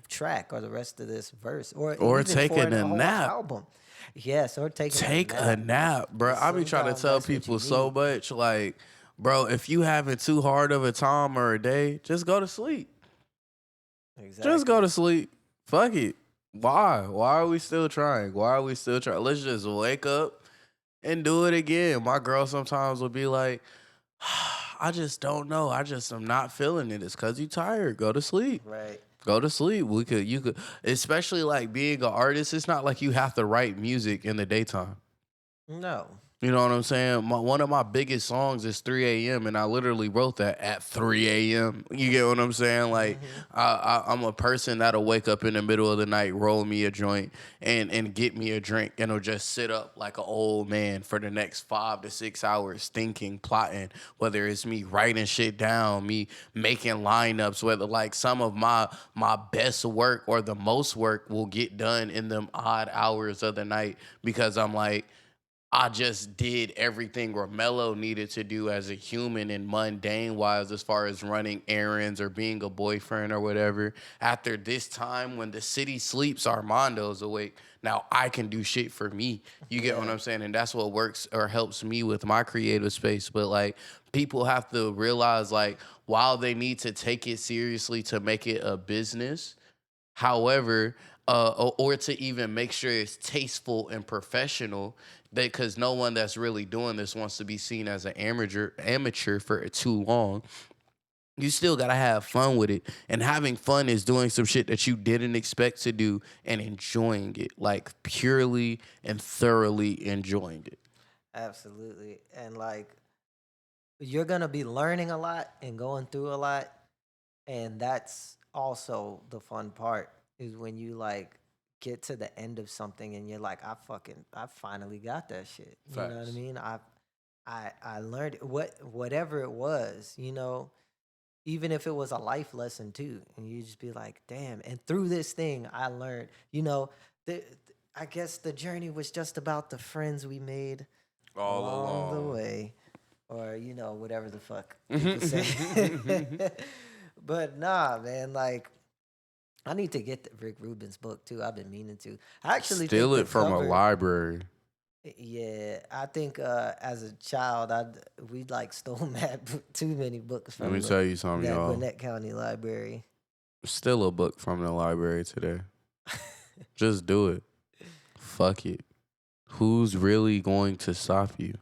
Speaker 1: track or the rest of this verse or
Speaker 2: Or
Speaker 1: even for
Speaker 2: taking
Speaker 1: a
Speaker 2: a
Speaker 1: whole
Speaker 2: nap.
Speaker 1: album. Yes, or taking a
Speaker 2: Take a
Speaker 1: nap.
Speaker 2: nap, bro.
Speaker 1: Because
Speaker 2: I be trying to
Speaker 1: sometimes
Speaker 2: tell
Speaker 1: that's what you
Speaker 2: people so
Speaker 1: need.
Speaker 2: much, like, bro, if you having too hard of a time or a day, just go to sleep. Just go
Speaker 1: Exactly.
Speaker 2: to sleep. Fuck it. Why? Why are we still trying? Why are we still trying? Let's just wake up and do it again. My girl sometimes will be like, I just don't know. I just am not feeling it. It's because you tired. Go to sleep.
Speaker 1: Right.
Speaker 2: Go to sleep. You could, especially like being an artist, it's not like you have to write music in the daytime.
Speaker 1: No.
Speaker 2: You know what I'm saying? One of my biggest songs is 3 a.m. and I literally wrote that at 3 a.m. You get what I'm saying? Like
Speaker 1: Hmm.
Speaker 2: I'm a person that'll wake up in the middle of the night, roll me a joint, and get me a drink, and will just sit up like an old man for the next 5 to 6 hours, thinking, plotting. Whether it's me writing shit down, me making lineups, whether like some of my best work or the most work will get done in them odd hours of the night because I'm like, I just did everything Romello needed to do as a human and mundane wise as far as running errands or being a boyfriend or whatever. After this time when the city sleeps, Armando's awake. Now I can do shit for me. You get what
Speaker 1: Yeah.
Speaker 2: I'm saying? And that's what works or helps me with my creative space. But like people have to realize like while they need to take it seriously to make it a business, however, or to even make sure it's tasteful and professional, because no one that's really doing this wants to be seen as an amateur for too long. You still gotta have fun with it, and having fun is doing some shit that you didn't expect to do and enjoying it, like purely and thoroughly enjoying it.
Speaker 1: Absolutely. And like you're gonna be learning a lot and going through a lot. And that's also the fun part is when you like get to the end of something and you're like, I finally got that shit. You know what I
Speaker 2: Facts.
Speaker 1: mean? I I learned whatever it was, even if it was a life lesson too, and you just be like, damn. And through this thing, I learned, the, I guess the journey was just about the friends we made
Speaker 2: All
Speaker 1: along the
Speaker 2: along.
Speaker 1: way, or whatever the fuck people say. But nah, man, like I need to get the Rick Rubin's book too. I've been meaning to. I actually think
Speaker 2: Steal
Speaker 1: the
Speaker 2: it from a
Speaker 1: cover.
Speaker 2: library.
Speaker 1: Yeah, I think as a child, we like stole too many books
Speaker 2: Let me
Speaker 1: from
Speaker 2: tell you something,
Speaker 1: that
Speaker 2: y'all.
Speaker 1: Gwinnett County Library.
Speaker 2: Steal a book from the library today. Just do it. Fuck it. Who's really going to stop you?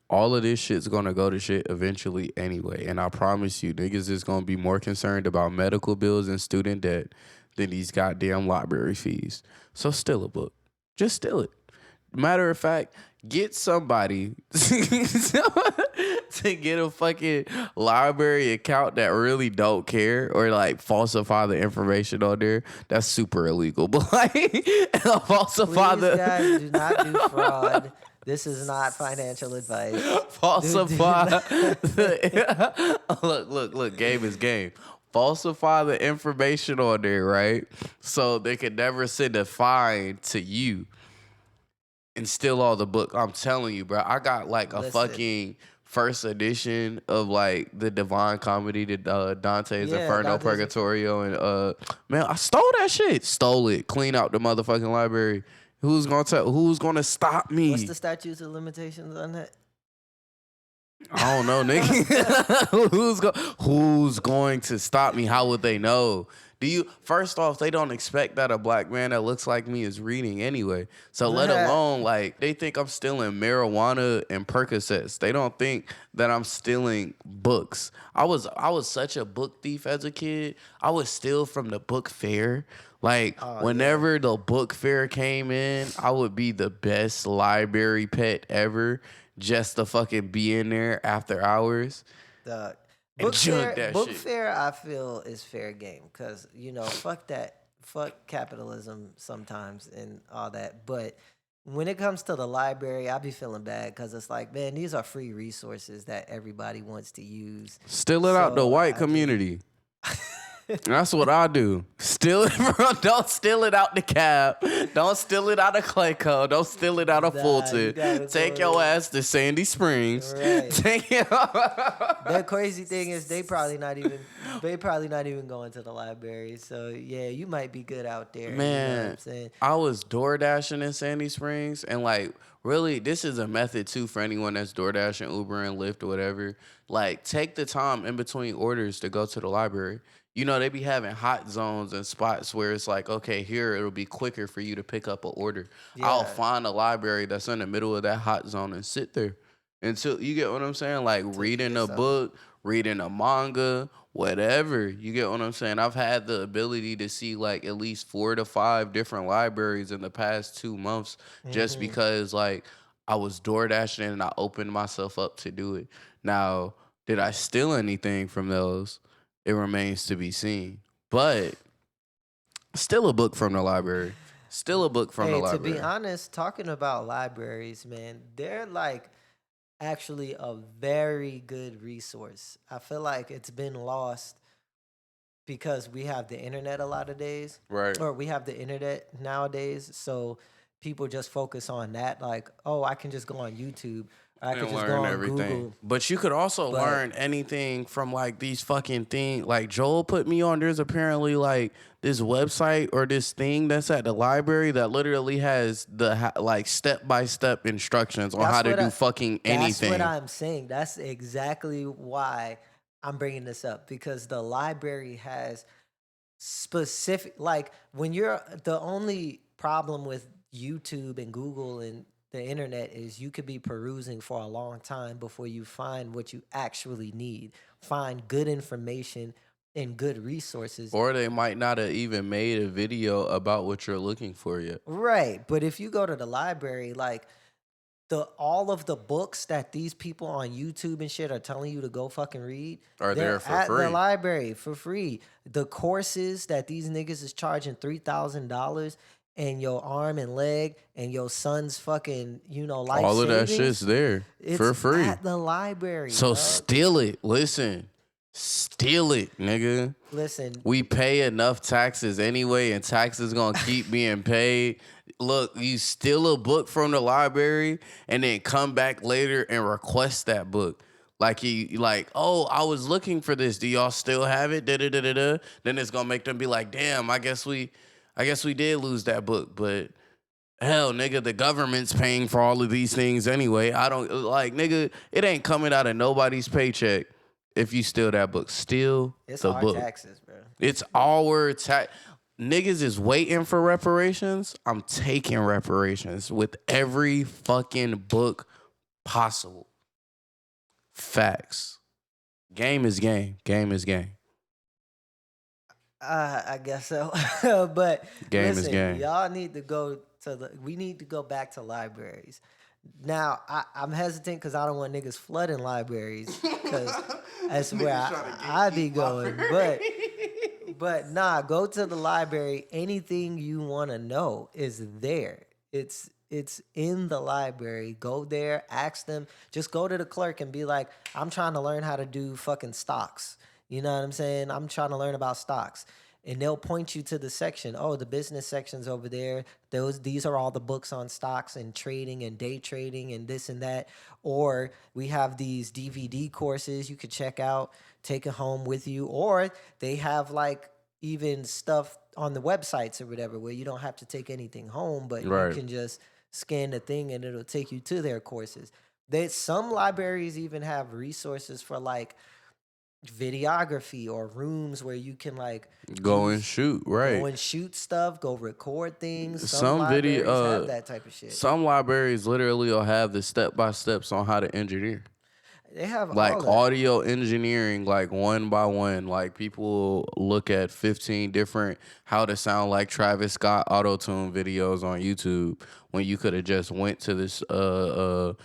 Speaker 2: All of this shit's gonna go to shit eventually anyway. And I promise you, niggas is gonna be more concerned about medical bills and student debt than these goddamn library fees. So steal a book. Just steal it. Matter of fact, get somebody to get a fucking library account that really don't care or like falsify the information on there. That's super illegal. But like falsify
Speaker 1: Please, guys, do not do
Speaker 2: the
Speaker 1: fraud. This is not financial advice.
Speaker 2: falsify look, game is game. Falsify the information on there, right? So they could never send a fine to you and steal all the book. I'm telling you, bro. I got like a
Speaker 1: Listen.
Speaker 2: fucking first edition of like the Divine Comedy, the Dante's Inferno,
Speaker 1: Dante's
Speaker 2: Purgatorio, and man, I stole that shit. Stole it. Clean out the motherfucking library. Who's gonna stop me?
Speaker 1: What's the statutes of limitations on that?
Speaker 2: I don't know, nigga. Who's going to stop me? How would they know? First off, they don't expect that a black man that looks like me is reading anyway. So let alone like they think I'm stealing marijuana and Percocets. They don't think that I'm stealing books. I was such a book thief as a kid. I would steal from the book fair. Like whenever the book fair came in, I would be the best library pet ever. Just to fucking be in there after hours.
Speaker 1: Book
Speaker 2: shit.
Speaker 1: fair, I feel is fair game because fuck that, fuck capitalism sometimes and all that. But when it comes to the library, I be feeling bad because it's like, man, these are free resources that everybody wants to use.
Speaker 2: Steal it out the white community. That's what I do. Steal it, bro. Don't steal it out the cab. Don't steal it out of Clayco. Don't steal it out of Fulton. Take your ass to Sandy Springs.
Speaker 1: Right.
Speaker 2: Take it.
Speaker 1: The crazy thing is they probably not even going to the library. So yeah, you might be good out there.
Speaker 2: Man,
Speaker 1: you know what I'm saying?
Speaker 2: I was door dashing in Sandy Springs, and like really, this is a method too for anyone that's door dashing, Uber and Lyft or whatever. Like, take the time in between orders to go to the library. They be having hot zones and spots where it's like, okay, here it'll be quicker for you to pick up an order. Yeah. I'll find a library that's in the middle of that hot zone and sit there until you get what I'm saying? Like reading a book, reading a manga, whatever. You get what I'm saying? I've had the ability to see like at least 4 to 5 different libraries in the past 2 months just because like I was door dashing and I opened myself up to do it. Now, did I steal anything from those? It remains to be seen. But still a book from the library. Still a book from the library.
Speaker 1: To be honest, talking about libraries, man, they're like actually a very good resource. I feel like it's been lost because we have the internet a lot of days.
Speaker 2: Right.
Speaker 1: Or we have the internet nowadays. So people just focus on that. Like, oh, I can just go on YouTube. I could just go on Google.
Speaker 2: But you could also learn anything from like these fucking things. Like Joel put me on. There's apparently like this website or this thing that's at the library that literally has the like step-by-step instructions on how to do fucking anything.
Speaker 1: That's what I'm saying. That's exactly why I'm bringing this up, because the library has specific, like when you're, the only problem with YouTube and Google and the internet is you could be perusing for a long time before you find what you actually need, find good information and good resources.
Speaker 2: Or they might not have even made a video about what you're looking for yet.
Speaker 1: Right. But if you go to the library, like all of the books that these people on YouTube and shit are telling you to go fucking read
Speaker 2: are there for
Speaker 1: at
Speaker 2: free.
Speaker 1: The library for free. The courses that these niggas is charging $3,000 and your arm and leg and your son's fucking, life
Speaker 2: All of that shit's
Speaker 1: savings,
Speaker 2: there
Speaker 1: it's
Speaker 2: for free.
Speaker 1: at the library,
Speaker 2: So
Speaker 1: dog.
Speaker 2: steal it. Listen, steal it, nigga.
Speaker 1: Listen,
Speaker 2: We pay enough taxes anyway, and taxes gonna keep being paid. Look, you steal a book from the library and then come back later and request that book. Like oh, I was looking for this. Do y'all still have it? Da da da da da. Then it's gonna make them be like, damn, I guess we did lose that book, but hell, nigga, the government's paying for all of these things anyway. I don't nigga, it ain't coming out of nobody's paycheck if you steal that book. Steal
Speaker 1: it's
Speaker 2: the
Speaker 1: our
Speaker 2: book.
Speaker 1: taxes, bro.
Speaker 2: It's our tax. Niggas is waiting for reparations. I'm taking reparations with every fucking book possible. Facts. Game is game. Game is game.
Speaker 1: I guess so. But
Speaker 2: Game is
Speaker 1: listen,
Speaker 2: game.
Speaker 1: y'all need to go we need to go back to libraries. Now, I'm hesitant because I don't want niggas flooding libraries because that's where I be going. But nah, go to the library. Anything you want to know is there. It's in the library. Go there, ask them. Just go to the clerk and be like, I'm trying to learn how to do fucking stocks. You know what I'm saying? I'm trying to learn about stocks. And they'll point you to the section. Oh, the business section's over there. These are all the books on stocks and trading and day trading and this and that. Or we have these DVD courses you could check out, take it home with you. Or they have like even stuff on the websites or whatever where you don't have to take anything home, but
Speaker 2: Right.
Speaker 1: you can just scan the thing and it'll take you to their courses. Some libraries even have resources for like videography or rooms where you can like
Speaker 2: Go and shoot, right?
Speaker 1: go and shoot stuff, go record things. Some
Speaker 2: Some
Speaker 1: libraries
Speaker 2: video,
Speaker 1: have that type of shit.
Speaker 2: Some libraries literally will have the step by steps on how to engineer.
Speaker 1: They have
Speaker 2: Like
Speaker 1: all that.
Speaker 2: audio engineering, like one by one. Like people look at 15 different how to sound like Travis Scott auto-tune videos on YouTube when you could have just went to the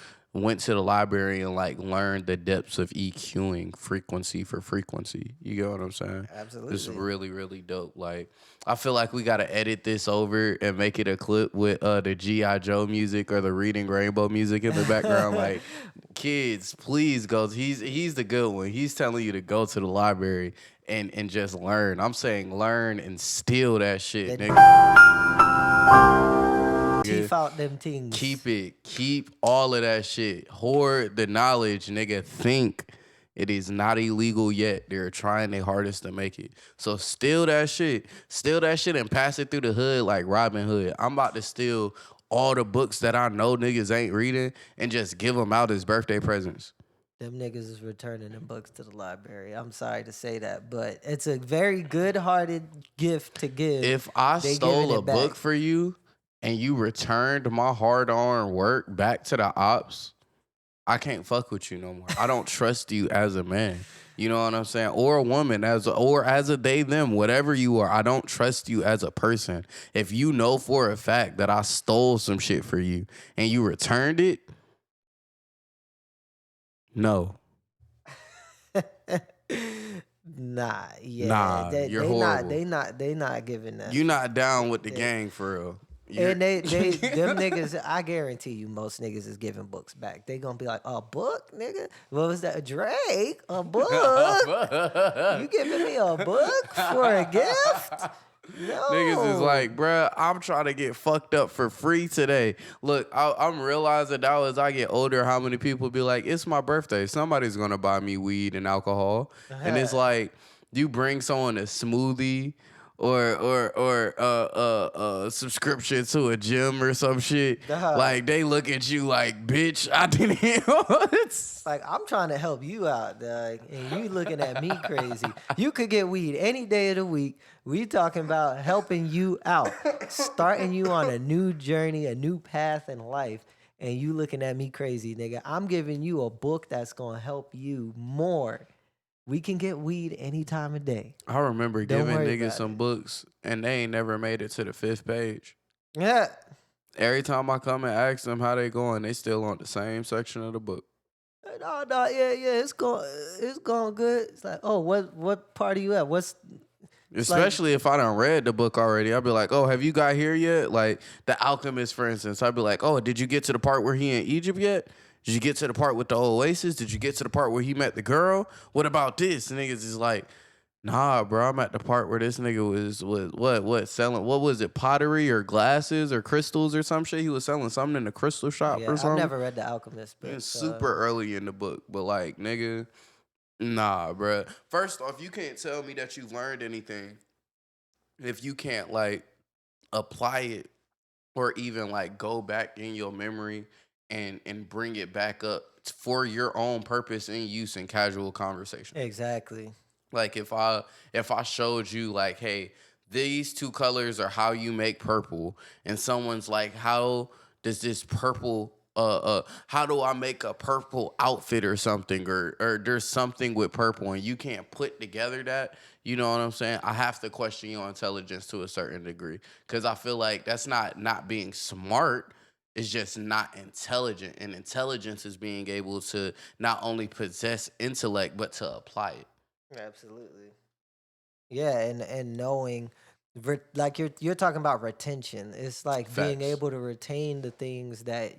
Speaker 2: library and like learned the depths of EQing frequency for frequency. You get what I'm saying?
Speaker 1: Absolutely.
Speaker 2: It's really, really dope. Like I feel like we gotta edit this over and make it a clip with the G.I. Joe music or the Reading Rainbow music in the background. Like, kids, please go. He's the good one. He's telling you to go to the library and just learn. I'm saying learn and steal that shit, nigga.
Speaker 1: Teeth out them things.
Speaker 2: Keep it. Keep all of that shit. Hoard the knowledge, nigga. Think. It is not illegal yet. They're trying their hardest to make it. So steal that shit. Steal that shit and pass it through the hood like Robin Hood. I'm about to steal all the books that I know niggas ain't reading and just give them out as birthday presents.
Speaker 1: Them niggas is returning them books to the library. I'm sorry to say that, but it's a very good-hearted gift to give.
Speaker 2: If I
Speaker 1: They
Speaker 2: stole
Speaker 1: giving
Speaker 2: a
Speaker 1: it back.
Speaker 2: book for you and you returned my hard-earned work back to the ops, I can't fuck with you no more. I don't trust you as a man. You know what I'm saying? Or a woman, or as a they, them, whatever you are. I don't trust you as a person. If you know for a fact that I stole some shit for you and you returned it, no.
Speaker 1: Nah, yeah.
Speaker 2: Nah, you're horrible.
Speaker 1: They not giving that.
Speaker 2: You not down with the gang for real.
Speaker 1: And them niggas, I guarantee you, most niggas is giving books back. They gonna be like, a book, nigga? What was that? Drake? A book? You giving me a book for a gift? No.
Speaker 2: Niggas is like, bruh, I'm trying to get fucked up for free today. Look, I'm realizing now as I get older, how many people be like, it's my birthday. Somebody's gonna buy me weed and alcohol. And it's like, you bring someone a smoothie or a subscription to a gym or some shit. Like they look at you like, bitch, I didn't hear it.
Speaker 1: Like, I'm trying to help you out, dog, and you looking at me crazy. You could get weed any day of the week. We talking about helping you out, starting you on a new journey, a new path in life, and you looking at me crazy, nigga. I'm giving you a book that's gonna help you more. We can get weed any time of day.
Speaker 2: I remember
Speaker 1: Don't
Speaker 2: giving
Speaker 1: worry
Speaker 2: niggas
Speaker 1: about
Speaker 2: some books and they ain't never made it to the 5th page.
Speaker 1: Yeah.
Speaker 2: Every time I come and ask them how they going, they still on the same section of the book.
Speaker 1: No, yeah, it's going good. It's like, oh, what part are you at? It's like,
Speaker 2: Especially if I done read the book already. I'd be like, oh, have you got here yet? Like The Alchemist, for instance. I'd be like, oh, did you get to the part where he in Egypt yet? Did you get to the part with the oasis? Did you get to the part where he met the girl? What about this? And niggas is like, nah, bro, I'm at the part where this nigga was what selling, what was it, pottery or glasses or crystals or some shit? He was selling something in the crystal shop or
Speaker 1: yeah, I've
Speaker 2: something.
Speaker 1: never read The Alchemist, but
Speaker 2: It's super early in the book, but like, nigga, nah, bro. First off, you can't tell me that you've learned anything if you can't like apply it or even like go back in your memory and bring it back up for your own purpose and use in casual conversation.
Speaker 1: exactly.
Speaker 2: Like if I showed you like, hey, these two colors are how you make purple, and someone's like, how does this purple how do I make a purple outfit or something, or there's something with purple and you can't put together that, you know what I'm saying? I have to question your intelligence to a certain degree, because I feel like that's not being smart. It's just not intelligent, and intelligence is being able to not only possess intellect but to apply it.
Speaker 1: Absolutely. Yeah, and knowing, like you're talking about retention. It's like being
Speaker 2: Facts.
Speaker 1: able to retain the things that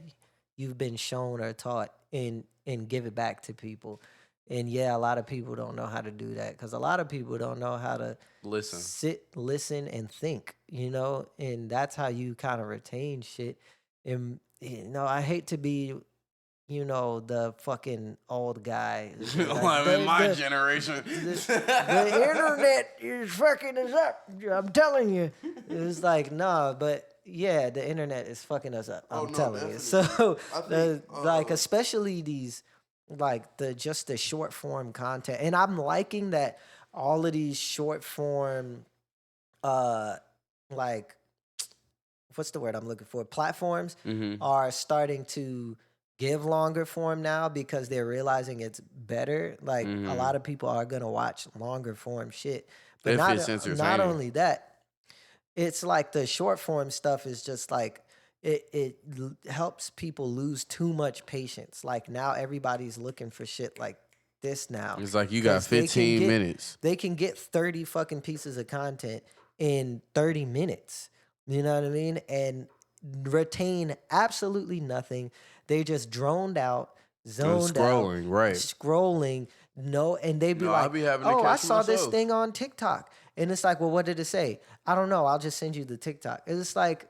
Speaker 1: you've been shown or taught and give it back to people. And yeah, a lot of people don't know how to do that because a lot of people don't know how to
Speaker 2: Listen.
Speaker 1: listen, and think. And that's how you kind of retain shit. And I hate to be the fucking old guy. Like,
Speaker 2: I'm in my generation.
Speaker 1: the internet is fucking us up. I'm telling you. It's like, nah, but yeah, the internet is fucking us up.
Speaker 2: Oh,
Speaker 1: I'm
Speaker 2: no,
Speaker 1: telling you.
Speaker 2: definitely.
Speaker 1: So,
Speaker 2: I think,
Speaker 1: like, especially these, like, the short form content. And I'm liking that all of these short form, uh, like, what's the word I'm looking for? Platforms
Speaker 2: hmm
Speaker 1: are starting to give longer form now because they're realizing it's better. Like a
Speaker 2: hmm
Speaker 1: lot of people are gonna watch longer form shit, but
Speaker 2: if it's
Speaker 1: not
Speaker 2: entertaining.
Speaker 1: only that, it's like the short form stuff is just like it helps people lose too much patience. Like now everybody's looking for shit like this now
Speaker 2: It's like you got
Speaker 1: because
Speaker 2: 15 minutes.
Speaker 1: they can get 30 fucking pieces of content in 30 minutes. You know what I mean? And retain absolutely nothing. They just droned out, zoned out,
Speaker 2: Scrolling, right.
Speaker 1: scrolling. No, and they be
Speaker 2: No, I
Speaker 1: like,
Speaker 2: be having to
Speaker 1: "Oh, I
Speaker 2: catch
Speaker 1: saw this
Speaker 2: myself.
Speaker 1: thing on TikTok," and it's like, "Well, what did it say?" I don't know. I'll just send you the TikTok. It's like,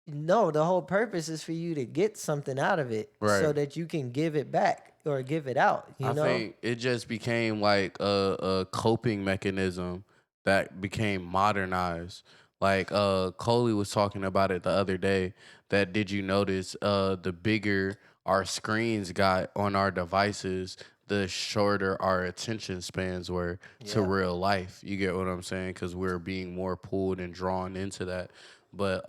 Speaker 1: no, the whole purpose is for you to get something out of it
Speaker 2: Right.
Speaker 1: so that you can give it back or give it out.
Speaker 2: I think it just became like a coping mechanism that became modernized. Like Coley was talking about it the other day. That did you notice? The bigger our screens got on our devices, the shorter our attention spans were to
Speaker 1: Yeah.
Speaker 2: real life. You get what I'm saying? Because we're being more pulled and drawn into that. But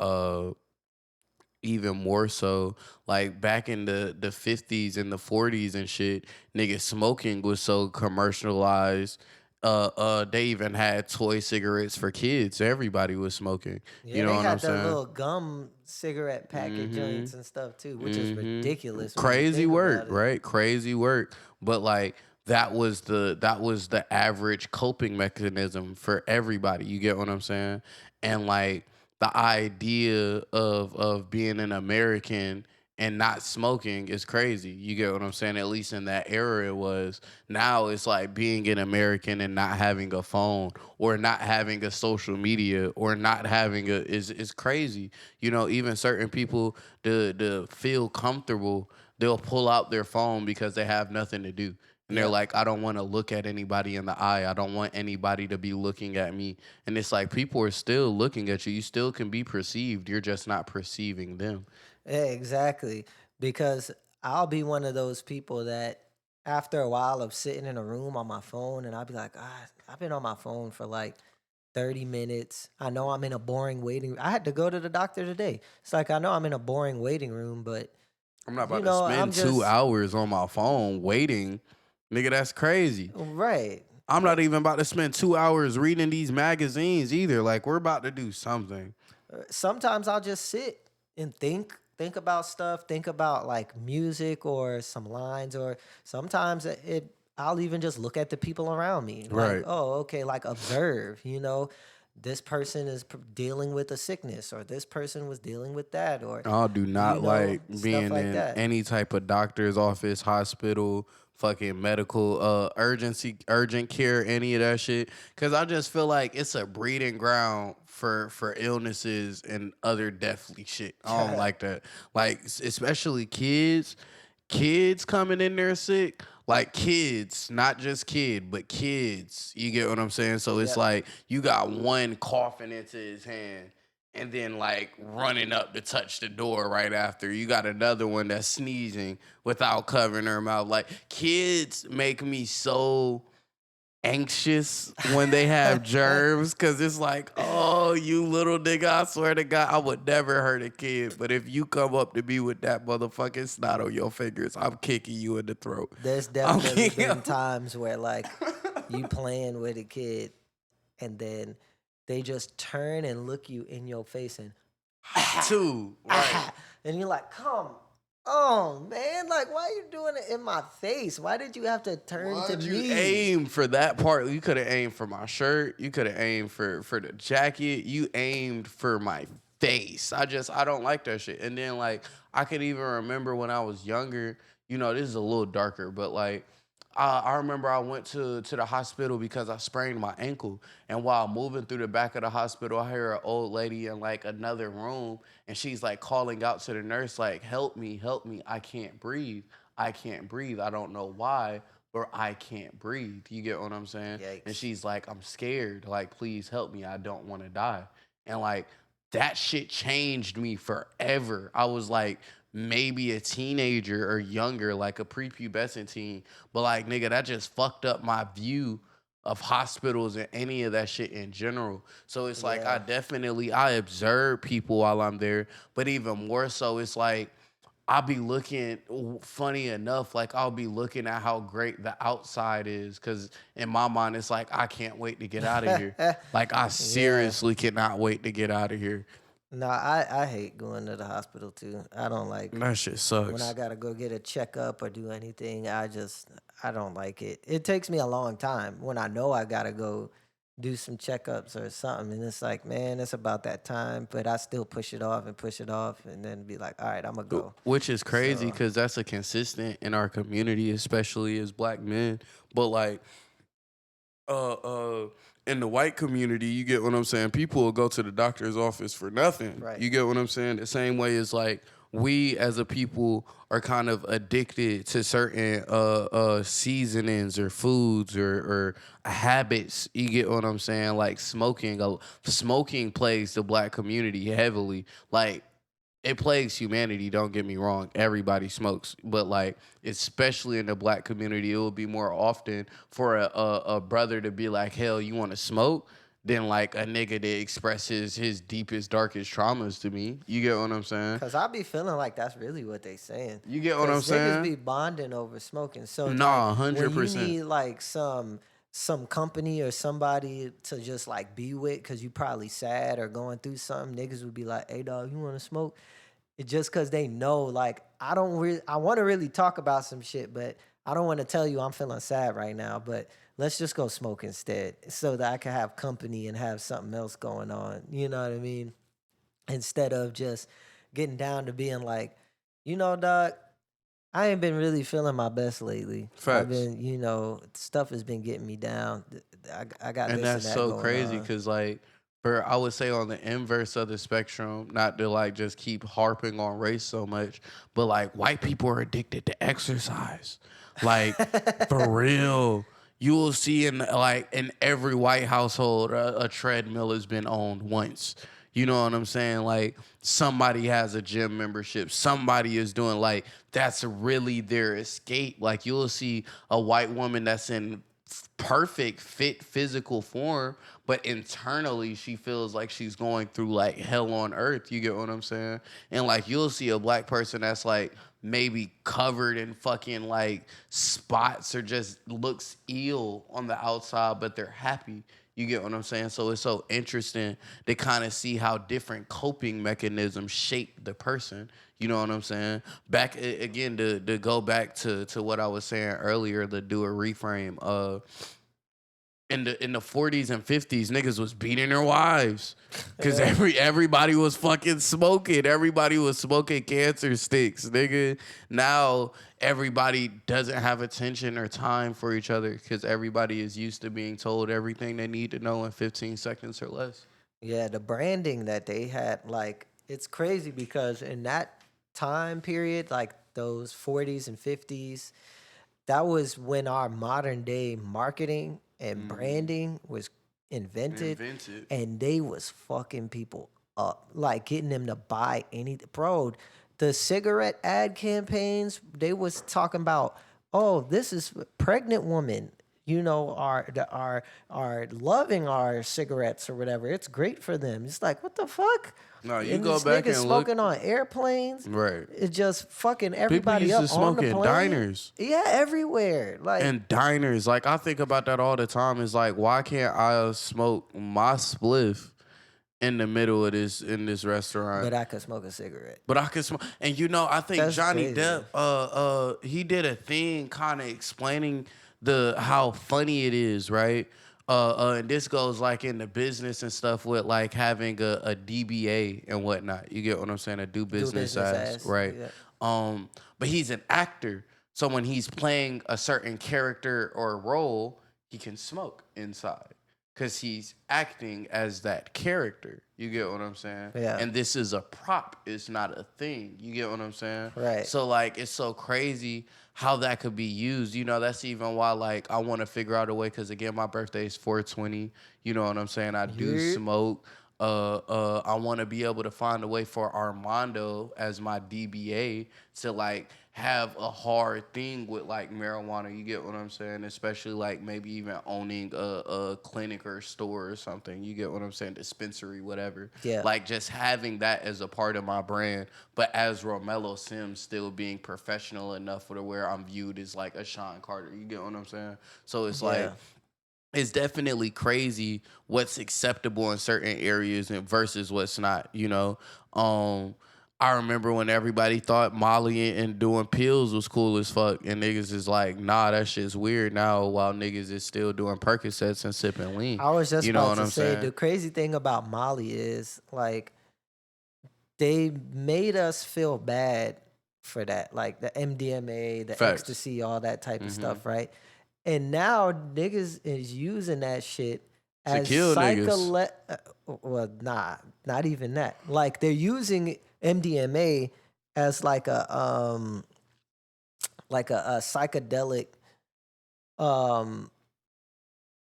Speaker 2: even more so, like back in the 50s and the 40s and shit, nigga, smoking was so commercialized. They even had toy cigarettes for kids. Everybody was smoking. You
Speaker 1: Yeah,
Speaker 2: know
Speaker 1: they
Speaker 2: what I'm
Speaker 1: had the
Speaker 2: saying?
Speaker 1: little gum cigarette packet
Speaker 2: Mm-hmm.
Speaker 1: joints and stuff too, which is
Speaker 2: Mm-hmm.
Speaker 1: ridiculous when you
Speaker 2: Crazy
Speaker 1: think
Speaker 2: work,
Speaker 1: about it.
Speaker 2: right? Crazy work. But like that was the average coping mechanism for everybody. You get what I'm saying? And like the idea of being an American and not smoking is crazy. You get what I'm saying? At least in that era it was. Now it's like being an American and not having a phone or not having a social media or not having a is crazy. You know, even certain people to feel comfortable, they'll pull out their phone because they have nothing to do. And they're
Speaker 1: Yep.
Speaker 2: like, I don't want to look at anybody in the eye. I don't want anybody to be looking at me. And it's like people are still looking at you. You still can be perceived. You're just not perceiving them.
Speaker 1: Yeah, exactly. Because I'll be one of those people that after a while of sitting in a room on my phone and I'll be like, I've been on my phone for like 30 minutes. I know I'm in a boring waiting. I had to go to the doctor today. It's like I know I'm in a boring waiting room, but
Speaker 2: I'm not about to
Speaker 1: I'm
Speaker 2: spend two
Speaker 1: just
Speaker 2: hours on my phone waiting. Nigga, that's crazy.
Speaker 1: right.
Speaker 2: I'm not even about to spend 2 hours reading these magazines either. Like, we're about to do something.
Speaker 1: Sometimes I'll just sit and think about stuff, think about like music or some lines, or sometimes I'll even just look at the people around me. Like,
Speaker 2: Right.
Speaker 1: oh, okay, like observe, this person is dealing with a sickness, or this person was dealing with that, or,
Speaker 2: I do not like
Speaker 1: stuff
Speaker 2: being
Speaker 1: like
Speaker 2: in
Speaker 1: that.
Speaker 2: any type of doctor's office, hospital, fucking medical, urgent care, any of that shit. Cause I just feel like it's a breeding ground for illnesses and other deathly shit. I don't like that. Like especially kids coming in there sick. Like kids, not just kid, but kids. You get what I'm saying? So it's
Speaker 1: Yep.
Speaker 2: like you got one coughing into his hand and then like running up to touch the door right after. You got another one that's sneezing without covering her mouth. Like kids make me so anxious when they have germs because it's like, oh, you little nigga, I swear to God, I would never hurt a kid. But if you come up to me with that motherfucking snot on your fingers, I'm kicking you in the throat.
Speaker 1: There's
Speaker 2: I'm
Speaker 1: definitely
Speaker 2: kicking
Speaker 1: been times where like you playing with a kid and then they just turn and look you in your face and
Speaker 2: too. Right.
Speaker 1: and you're like, come on, man. Like, why are you doing it in my face? Why did you have to turn to
Speaker 2: Why'd you
Speaker 1: me?
Speaker 2: aim for that part? You could have aimed for my shirt. You could have aimed for the jacket. You aimed for my face. I don't like that shit. And then like I could even remember when I was younger. This is a little darker, but like I remember I went to the hospital because I sprained my ankle. And while moving through the back of the hospital, I hear an old lady in like another room, and she's like calling out to the nurse, like, help me, I can't breathe. I can't breathe. I don't know why, but I can't breathe. You get what I'm saying? And
Speaker 1: Yikes.
Speaker 2: she's like, I'm scared. Like, please help me. I don't want to die. And like that shit changed me forever. I was like maybe a teenager or younger, like a prepubescent teen. But like, nigga, that just fucked up my view of hospitals and any of that shit in general. So it's like
Speaker 1: Yeah.
Speaker 2: I observe people while I'm there, but even more so, it's like I'll be looking, funny enough, like I'll be looking at how great the outside is. Cause in my mind, it's like, I can't wait to get out of here. Like I
Speaker 1: Yeah.
Speaker 2: seriously cannot wait to get out of here.
Speaker 1: No, I hate going to the hospital too. I don't like
Speaker 2: That shit
Speaker 1: when I
Speaker 2: sucks.
Speaker 1: gotta go get a checkup or do anything. I don't like it. It takes me a long time when I know I gotta go do some checkups or something, and it's like, man, it's about that time, but I still push it off, and then be like, all right, I'm gonna go.
Speaker 2: Which is crazy
Speaker 1: So
Speaker 2: because that's a consistent in our community, especially as black men. But like, uh, uh, in the white community, you get what I'm saying? People will go to the doctor's office for nothing.
Speaker 1: right,
Speaker 2: You get what I'm saying? The same way as like we as a people are kind of addicted to certain seasonings or foods or habits. You get what I'm saying? Like smoking. Smoking plagues the black community heavily. Like it plagues humanity, don't get me wrong. Everybody smokes. But like, especially in the black community, it will be more often for a brother to be like, hell, you want to smoke? Than like a nigga that expresses his deepest, darkest traumas to me. You get what I'm saying?
Speaker 1: cause I be feeling like that's really what they saying.
Speaker 2: You get what I'm
Speaker 1: Cause niggas
Speaker 2: saying?
Speaker 1: be bonding over smoking. So it's like
Speaker 2: Nah,
Speaker 1: when you
Speaker 2: 100%.
Speaker 1: need like some company or somebody to just like be with, cause you probably sad or going through something, niggas would be like, hey dog, you want to smoke? It just cause they know like I want to really talk about some shit, but I don't want to tell you I'm feeling sad right now. But let's just go smoke instead, so that I can have company and have something else going on. You know what I mean? Instead of just getting down to being like, dog, I ain't been really feeling my best lately. I've
Speaker 2: Facts.
Speaker 1: been, stuff has been getting me down. I got
Speaker 2: And
Speaker 1: this and
Speaker 2: that's
Speaker 1: that
Speaker 2: so
Speaker 1: going
Speaker 2: crazy
Speaker 1: on.
Speaker 2: because, like, for I would say on the inverse of the spectrum, not to like just keep harping on race so much, but like white people are addicted to exercise. Like, for real. You will see in every white household a treadmill has been owned once. You know what I'm saying? Like somebody has a gym membership. Somebody is doing like that's really their escape. Like you'll see a white woman that's in perfect fit physical form, but internally she feels like she's going through like hell on earth. You get what I'm saying? And like you'll see a black person that's like maybe covered in fucking like spots or just looks ill on the outside, but they're happy. You get what I'm saying? So it's so interesting to kind of see how different coping mechanisms shape the person. You know what I'm saying? Back again to go back to what I was saying earlier, to do a reframe. In the 40s and 50s, niggas was beating their wives because everybody was fucking smoking. Everybody was smoking cancer sticks, nigga. Now everybody doesn't have attention or time for each other because everybody is used to being told everything they need to know in 15 seconds or less.
Speaker 1: Yeah, the branding that they had, like, it's crazy because in that time period, like those 40s and 50s, that was when our modern day marketing and branding was invented,
Speaker 2: Invented.
Speaker 1: and they was fucking people up, like getting them to buy anything. Bro, the cigarette ad campaigns, they was talking about, oh, this is pregnant woman, are loving our cigarettes or whatever. It's great for them. It's like, what the fuck?
Speaker 2: No, you
Speaker 1: And
Speaker 2: go
Speaker 1: this
Speaker 2: back
Speaker 1: nigga
Speaker 2: and look.
Speaker 1: smoking on airplanes.
Speaker 2: Right.
Speaker 1: It's just fucking
Speaker 2: People
Speaker 1: everybody
Speaker 2: used
Speaker 1: up
Speaker 2: to
Speaker 1: on
Speaker 2: smoke
Speaker 1: the
Speaker 2: in
Speaker 1: plane.
Speaker 2: diners.
Speaker 1: Yeah, everywhere. Like,
Speaker 2: And diners, like I think about that all the time. Is like, why can't I smoke my spliff in the middle of this in this restaurant?
Speaker 1: but I could smoke a cigarette.
Speaker 2: But I could smoke. And I think
Speaker 1: That's
Speaker 2: Johnny
Speaker 1: crazy.
Speaker 2: Depp, he did a thing kind of explaining how funny it is, right? And this goes like in the business and stuff with like having a DBA and whatnot. You get what I'm saying? A do business as, right?
Speaker 1: Yeah.
Speaker 2: But he's an actor, so when he's playing a certain character or role, he can smoke inside because he's acting as that character. You get what I'm saying?
Speaker 1: Yeah.
Speaker 2: And this is a prop. It's not a thing. You get what I'm saying?
Speaker 1: Right.
Speaker 2: So like, it's so crazy how that could be used. That's even why like I want to figure out a way, because again, my birthday is 420. You know what I'm saying? I do
Speaker 1: Yeah.
Speaker 2: smoke. I want to be able to find a way for Armando as my DBA to like have a hard thing with like marijuana. You get what I'm saying? Especially like maybe even owning a clinic or store or something. You get what I'm saying? Dispensary, whatever.
Speaker 1: Yeah.
Speaker 2: Like just having that as a part of my brand, but as Romello Sims still being professional enough for where I'm viewed as like a Sean Carter. You get what I'm saying? So it's like, it's definitely crazy what's acceptable in certain areas and versus what's not, I remember when everybody thought Molly and doing pills was cool as fuck, and niggas is like, nah, that shit's weird now, while niggas is still doing Percocets and sipping lean.
Speaker 1: I was just
Speaker 2: You know
Speaker 1: about
Speaker 2: what
Speaker 1: to
Speaker 2: I'm
Speaker 1: say,
Speaker 2: saying?
Speaker 1: the crazy thing about Molly is, like, they made us feel bad for that. Like, the MDMA, the
Speaker 2: Facts.
Speaker 1: ecstasy, all that type of stuff, right? And now niggas is using that shit
Speaker 2: To
Speaker 1: as
Speaker 2: kill
Speaker 1: well, nah, not even that. Like, they're using MDMA as like a psychedelic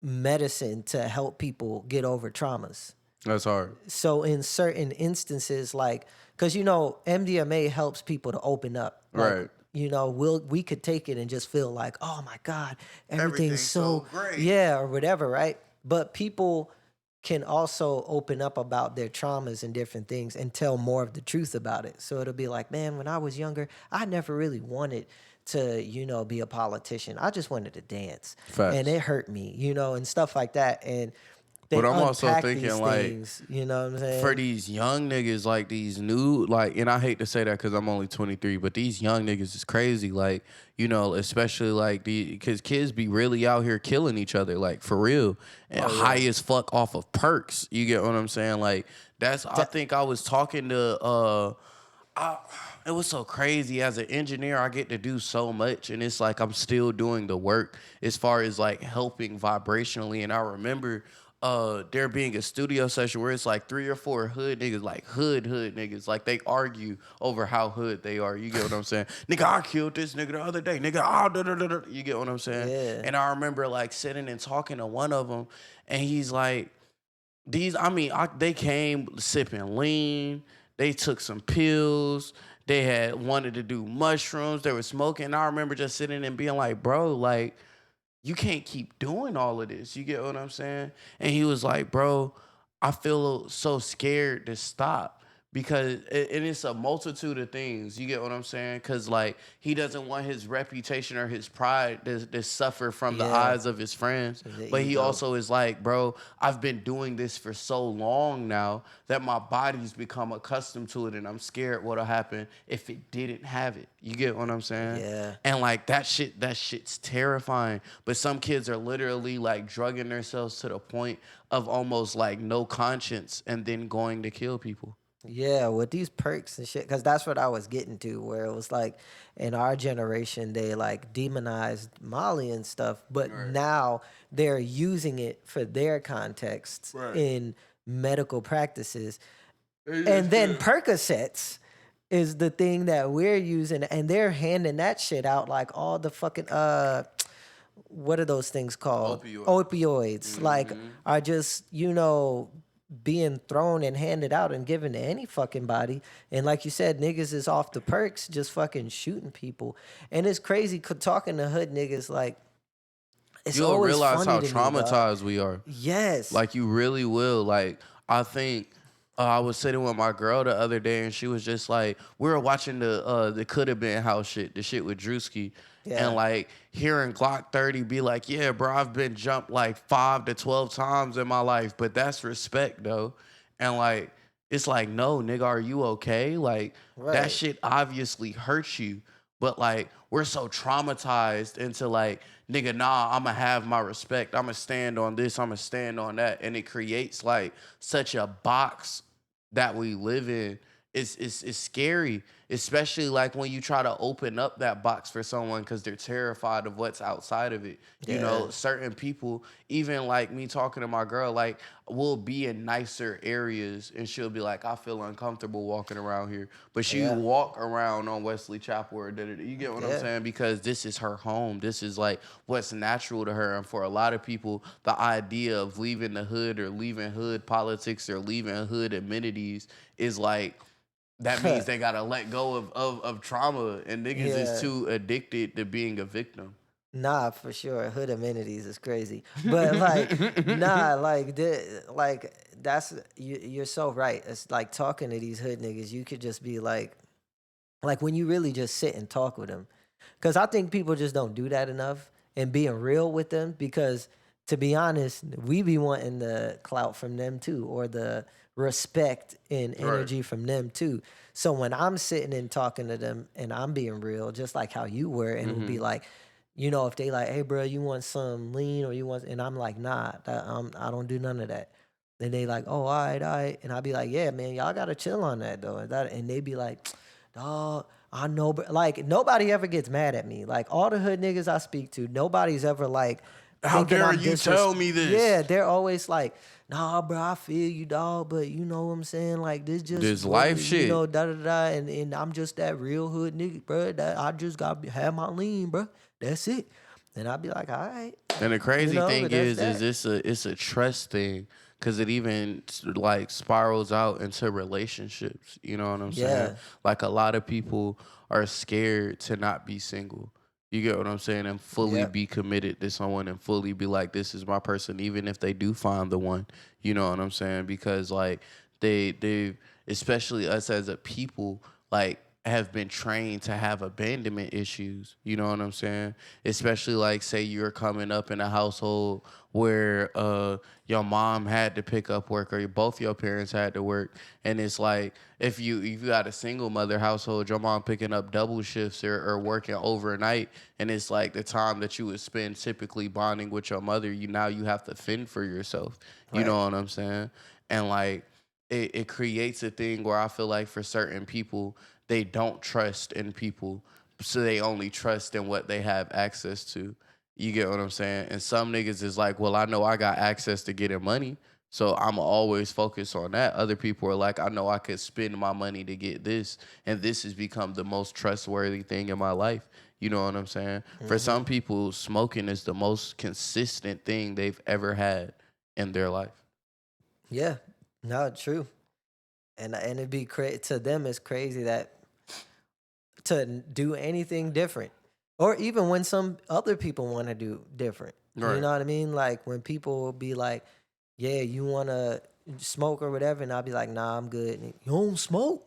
Speaker 1: medicine to help people get over traumas.
Speaker 2: That's hard.
Speaker 1: So in certain instances, like, because MDMA helps people to open up, like,
Speaker 2: Right.
Speaker 1: We could take it and just feel like, oh my God, everything's so
Speaker 2: great.
Speaker 1: yeah, or whatever, right? But people can also open up about their traumas and different things and tell more of the truth about it. So it'll be like, man, when I was younger, I never really wanted to, be a politician. I just wanted to dance.
Speaker 2: Facts.
Speaker 1: And it hurt me, and stuff like that. And they
Speaker 2: But I'm also
Speaker 1: unpack
Speaker 2: thinking,
Speaker 1: these
Speaker 2: like,
Speaker 1: things, you know what I'm saying?
Speaker 2: for these young niggas, like these new, like, and I hate to say that because I'm only 23, but these young niggas is crazy, like, especially like because kids be really out here killing each other, like, for real, and high as fuck off of perks. You get what I'm saying? Like, I think I was talking to it was so crazy. As an engineer, I get to do so much, and it's like I'm still doing the work as far as like helping vibrationally. And I remember there being a studio session where it's like 3 or 4 hood niggas, like hood niggas, like they argue over how hood they are. You get what I'm saying? Nigga, I killed this nigga the other day. Nigga, you get what I'm saying?
Speaker 1: Yeah.
Speaker 2: And I remember like sitting and talking to one of them, and he's like, they came sipping lean. They took some pills. They had wanted to do mushrooms. They were smoking. And I remember just sitting and being like, bro, like, you can't keep doing all of this. You get what I'm saying? And he was like, bro, I feel so scared to stop because and it's a multitude of things. You get what I'm saying? Because like he doesn't want his reputation or his pride to suffer from the
Speaker 1: Yeah,
Speaker 2: eyes of his friends.
Speaker 1: the
Speaker 2: But he
Speaker 1: ego.
Speaker 2: also is like, bro, I've been doing this for so long now that my body's become accustomed to it, and I'm scared what'll happen if it didn't have it. You get what I'm saying?
Speaker 1: Yeah.
Speaker 2: And like that shit's terrifying. But some kids are literally like drugging themselves to the point of almost like no conscience and then going to kill people.
Speaker 1: Yeah, with these perks and shit, because that's what I was getting to, where it was like in our generation, they like demonized Molly and stuff, but
Speaker 2: Right.
Speaker 1: now they're using it for their contexts
Speaker 2: Right.
Speaker 1: in medical practices.
Speaker 2: It's
Speaker 1: And then
Speaker 2: good.
Speaker 1: Percocets is the thing that we're using, and they're handing that shit out like all the fucking what are those things called?
Speaker 2: Opioid.
Speaker 1: Opioids. Like are just, being thrown and handed out and given to any fucking body. And like you said, niggas is off the perks, just fucking shooting people. And it's crazy talking to hood niggas, like it's
Speaker 2: You'll
Speaker 1: always
Speaker 2: realize
Speaker 1: funny
Speaker 2: how
Speaker 1: to me, dog.
Speaker 2: traumatized we are.
Speaker 1: Yes.
Speaker 2: Like you really will. Like I think I was sitting with my girl the other day, and she was just like, we were watching the Could Have Been House shit, the shit with Drewski,
Speaker 1: Yeah.
Speaker 2: and like hearing Glock 30 be like, yeah, bro, I've been jumped like 5 to 12 times in my life, but that's respect though, and like it's like, no, nigga, are you okay? Like that
Speaker 1: Right.
Speaker 2: shit obviously hurts you. But like we're so traumatized into like, nigga, nah, I'ma have my respect. I'ma stand on this, I'ma stand on that. And it creates like such a box that we live in. It's scary, especially like when you try to open up that box for someone because they're terrified of what's outside of it. You know,
Speaker 1: Yeah.
Speaker 2: certain people, even like me talking to my girl, like we'll be in nicer areas and she'll be like, I feel uncomfortable walking around here. But she
Speaker 1: Yeah.
Speaker 2: walk around on Wesley Chapel or da-da-da. You get what I'm
Speaker 1: Yeah.
Speaker 2: saying? Because this is her home. This is like what's natural to her. And for a lot of people, the idea of leaving the hood or leaving hood politics or leaving hood amenities is like, that means they gotta let go of trauma, and niggas is
Speaker 1: Yeah.
Speaker 2: too addicted to being a victim.
Speaker 1: Nah, for sure. Hood amenities is crazy, but like, nah, like that's you're so right. It's like talking to these hood niggas. You could just be like when you really just sit and talk with them, because I think people just don't do that enough and being real with them. Because to be honest, we be wanting the clout from them too, or the respect and
Speaker 2: Right.
Speaker 1: energy from them too. So when I'm sitting and talking to them and I'm being real, just like how you were, and it'll be like, if they like, hey, bro, you want some lean or you want, and I'm like, nah, I don't do none of that. Then they like, oh, all right. And I'll be like, yeah, man, y'all got to chill on that, though. And they be like, dog, I know, but like, nobody ever gets mad at me. Like, all the hood niggas I speak to, nobody's ever like,
Speaker 2: How
Speaker 1: thinking
Speaker 2: dare
Speaker 1: I'm
Speaker 2: you tell me this?
Speaker 1: Yeah, they're always like, nah, bro, I feel you, dog, but you know what I'm saying? Like, this just
Speaker 2: This life shit.
Speaker 1: da da da, and I'm just that real hood nigga, bro. That I just got to have my lean, bro. That's it. And I'd be like, all right.
Speaker 2: And the crazy thing
Speaker 1: but that's
Speaker 2: is it's a trust thing, because it even like spirals out into relationships. You know what I'm saying?
Speaker 1: Yeah.
Speaker 2: Like a lot of people are scared to not be single. You get what I'm saying? And fully
Speaker 1: Yep.
Speaker 2: be committed to someone and fully be like, this is my person, even if they do find the one. You know what I'm saying? Because like they especially us as a people, like have been trained to have abandonment issues. You know what I'm saying? Especially like say you're coming up in a household where your mom had to pick up work or both your parents had to work, and it's like if you got a single mother household, your mom picking up double shifts or working overnight, and it's like the time that you would spend typically bonding with your mother, you have to fend for yourself. You know
Speaker 1: Right.
Speaker 2: what I'm saying? And like it creates a thing where I feel like for certain people, they don't trust in people, so they only trust in what they have access to. You get what I'm saying? And some niggas is like, well, I know I got access to getting money, so I'm always focused on that. Other people are like, I know I could spend my money to get this, and this has become the most trustworthy thing in my life. You know what I'm saying? For some people, smoking is the most consistent thing they've ever had in their life.
Speaker 1: Yeah. No, true. And it'd be to them, it's crazy that to do anything different, or even when some other people want to do different. You
Speaker 2: Right.
Speaker 1: know what I mean? Like when people will be like, yeah, you want to smoke or whatever, and I'll be like, nah, I'm good. And you don't smoke.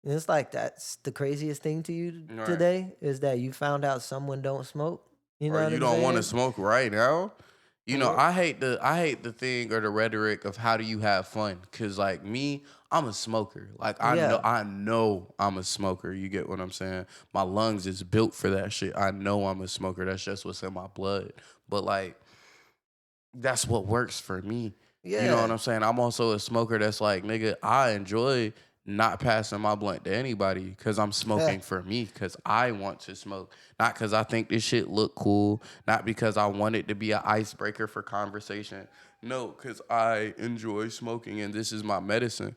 Speaker 1: And it's like that's the craziest thing to you
Speaker 2: Right.
Speaker 1: today is that you found out someone don't smoke. You know
Speaker 2: Or
Speaker 1: what
Speaker 2: you
Speaker 1: I'm
Speaker 2: don't want to
Speaker 1: saying?
Speaker 2: smoke right now.
Speaker 1: Or
Speaker 2: I hate the thing or the rhetoric of how do you have fun? Cause like me, I'm a smoker. Like
Speaker 1: yeah,
Speaker 2: I know I'm a smoker. You get what I'm saying? My lungs is built for that shit. I know I'm a smoker. That's just what's in my blood. But like that's what works for me. You know what
Speaker 1: yeah,
Speaker 2: I'm saying? I'm also a smoker that's like, nigga, I enjoy not passing my blunt to anybody because I'm smoking for me because I want to smoke. Not because I think this shit look cool. Not because I want it to be an icebreaker for conversation. No, because I enjoy smoking and this is my medicine.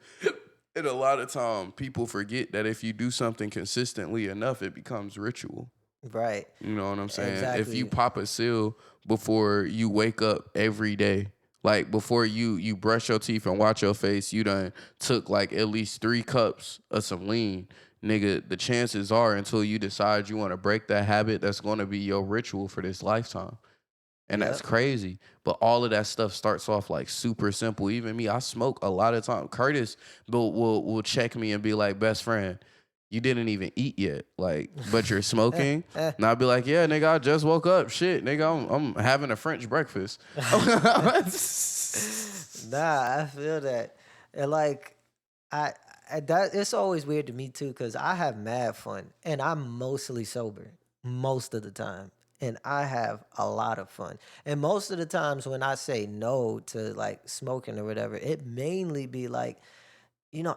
Speaker 2: And a lot of time people forget that if you do something consistently enough, it becomes ritual.
Speaker 1: right,
Speaker 2: You know what I'm saying? If you
Speaker 1: exactly.
Speaker 2: pop a seal before you wake up every day, like before you brush your teeth and wash your face, you done took like at least 3 cups of some lean. Nigga, the chances are until you decide you want to break that habit, that's going to be your ritual for this lifetime. And that's
Speaker 1: Yep.
Speaker 2: crazy. But all of that stuff starts off like super simple. Even me, I smoke a lot of time. Curtis will check me and be like, best friend, you didn't even eat yet. Like, but you're smoking. And I'll be like, yeah, nigga, I just woke up. Shit, nigga, I'm having a French breakfast.
Speaker 1: Nah, I feel that. And like I, that it's always weird to me too because I have mad fun and I'm mostly sober most of the time. And I have a lot of fun. And most of the times when I say no to like smoking or whatever, it mainly be like,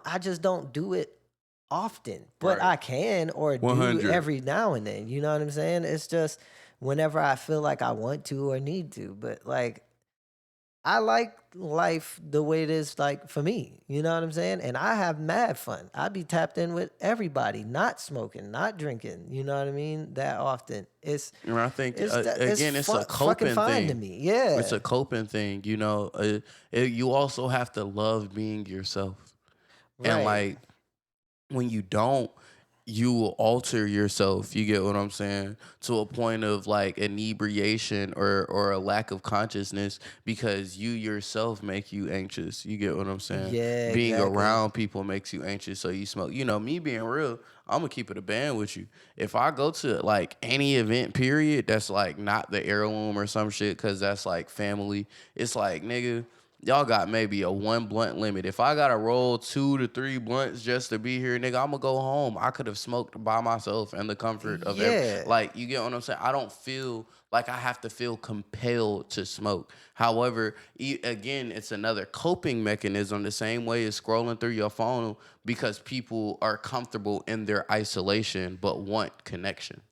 Speaker 1: I just don't do it often, but
Speaker 2: Right.
Speaker 1: I can or do
Speaker 2: 100.
Speaker 1: every now and then. You know what I'm saying? It's just whenever I feel like I want to or need to. But like I like life the way it is, like for me. You know what I'm saying? And I have mad fun. I be tapped in with everybody, not smoking, not drinking. You know what I mean? That often.
Speaker 2: And I think
Speaker 1: It's
Speaker 2: again, it's a
Speaker 1: fucking
Speaker 2: coping
Speaker 1: fine to
Speaker 2: thing.
Speaker 1: me.
Speaker 2: It's
Speaker 1: Yeah.
Speaker 2: a coping thing. You also have to love being yourself. And
Speaker 1: Right.
Speaker 2: like when you don't, you will alter yourself. You get what I'm saying? To a point of like inebriation or a lack of consciousness because you yourself make you anxious. You get what I'm saying?
Speaker 1: Yeah,
Speaker 2: Being
Speaker 1: exactly.
Speaker 2: around people makes you anxious, so you smoke. Me being real, I'm gonna keep it a band with you. If I go to like any event, period, that's like not the heirloom or some shit, cause that's like family. It's like nigga, y'all got maybe a 1 blunt limit. If I gotta roll 2 to 3 blunts just to be here, nigga, I'm gonna go home. I could have smoked by myself in the comfort of every.
Speaker 1: Yeah.
Speaker 2: Like, you get what I'm saying? I don't feel like I have to feel compelled to smoke. However, again, it's another coping mechanism, the same way as scrolling through your phone because people are comfortable in their isolation but want connection.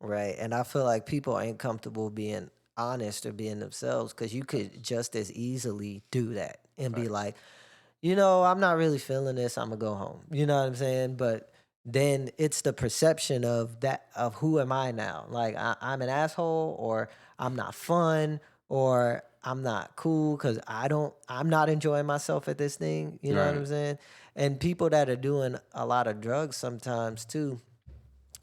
Speaker 1: Right. And I feel like people ain't comfortable being honest or being themselves because you could just as easily do that and be
Speaker 2: Facts.
Speaker 1: like, I'm not really feeling this. I'm gonna go home. You know what I'm saying? But then it's the perception of that of who am I now? Like I'm an asshole, or I'm not fun, or I'm not cool because I'm not enjoying myself at this thing. You know what
Speaker 2: Right.
Speaker 1: I'm saying? And people that are doing a lot of drugs sometimes too,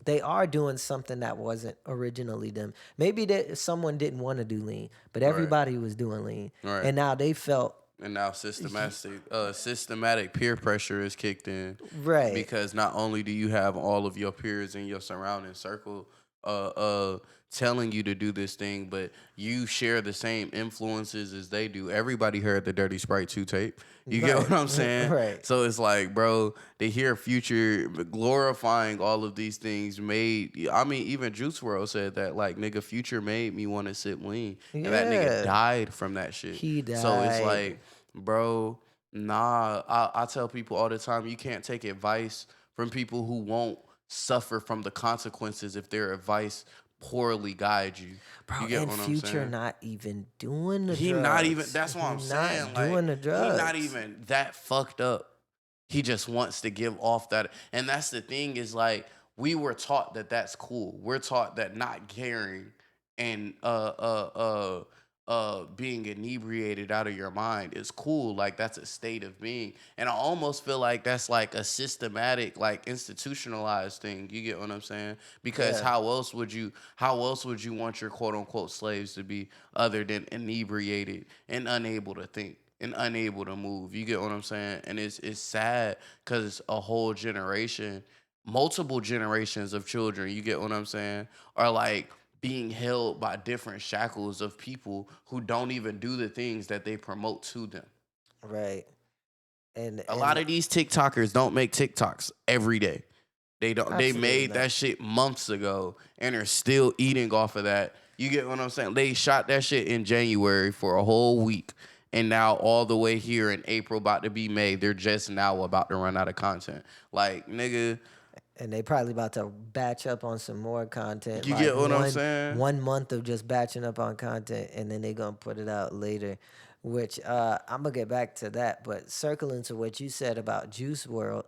Speaker 1: they are doing something that wasn't originally them. Maybe that someone didn't want to do lean, but
Speaker 2: Right.
Speaker 1: everybody was doing lean,
Speaker 2: Right.
Speaker 1: and now they felt
Speaker 2: And now systematic peer pressure is kicked in
Speaker 1: right.
Speaker 2: because not only do you have all of your peers in your surrounding circle telling you to do this thing, but you share the same influences as they do. Everybody heard the Dirty Sprite 2 tape. You get what
Speaker 1: Right,
Speaker 2: I'm saying?
Speaker 1: right.
Speaker 2: So it's like, bro, they hear Future glorifying all of these things even Juice WRLD said that, like, nigga, Future made me want to sip lean. And that nigga
Speaker 1: Yeah,
Speaker 2: died from that shit.
Speaker 1: he
Speaker 2: So it's
Speaker 1: died.
Speaker 2: like, bro, nah. I tell people all the time, you can't take advice from people who won't suffer from the consequences if their advice poorly guides you.
Speaker 1: Bro,
Speaker 2: You get
Speaker 1: and
Speaker 2: what I'm
Speaker 1: Future
Speaker 2: saying?
Speaker 1: not even doing the
Speaker 2: He not even.
Speaker 1: drugs.
Speaker 2: That's what
Speaker 1: He
Speaker 2: I'm
Speaker 1: not
Speaker 2: saying. Like
Speaker 1: doing the
Speaker 2: he not
Speaker 1: drugs.
Speaker 2: even that fucked up. He just wants to give off that, and that's the thing is like we were taught that that's cool. We're taught that not caring and being inebriated out of your mind is cool. Like that's a state of being, and I almost feel like that's like a systematic, like institutionalized thing. You get what I'm saying? Because
Speaker 1: Yeah.
Speaker 2: how else would you want your quote unquote slaves to be other than inebriated and unable to think? and unable to move. You get what I'm saying? And it's sad because a whole generation, multiple generations of children, you get what I'm saying, are like being held by different shackles of people who don't even do the things that they promote to them.
Speaker 1: Right.
Speaker 2: A
Speaker 1: And
Speaker 2: lot of these TikTokers don't make TikToks every day. They don't. They
Speaker 1: absolutely
Speaker 2: made
Speaker 1: not.
Speaker 2: that shit months ago and are still eating off of that. You get what I'm saying? They shot that shit in January for a whole week, and now all the way here in April, about to be May, they're just now about to run out of content. Like, nigga,
Speaker 1: And they probably about to batch up on some more content,
Speaker 2: you
Speaker 1: like
Speaker 2: get what I'm
Speaker 1: one
Speaker 2: saying?
Speaker 1: one month of just batching up on content, and then they gonna put it out later. Which I'm gonna get back to that, but circling to what you said about Juice World,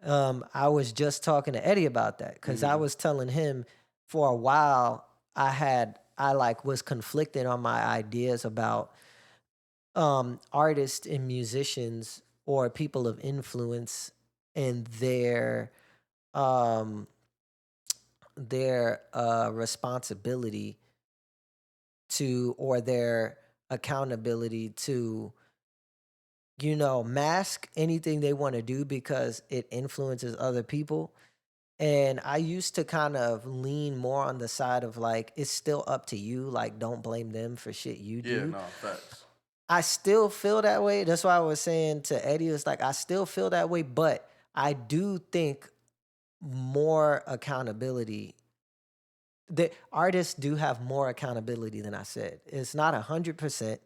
Speaker 1: I was just talking to Eddie about that because I was telling him for a while I like was conflicted on my ideas about artists and musicians or people of influence and um their responsibility to, or their accountability to, mask anything they want to do because it influences other people. And I used to kind of lean more on the side of like, it's still up to you. Like, don't blame them for shit you
Speaker 2: Yeah,
Speaker 1: do.
Speaker 2: no, facts.
Speaker 1: I still feel that way. That's why I was saying to Eddie, it's like, I still feel that way, but I do think more accountability, the artists do have more accountability than I said. It's not 100%.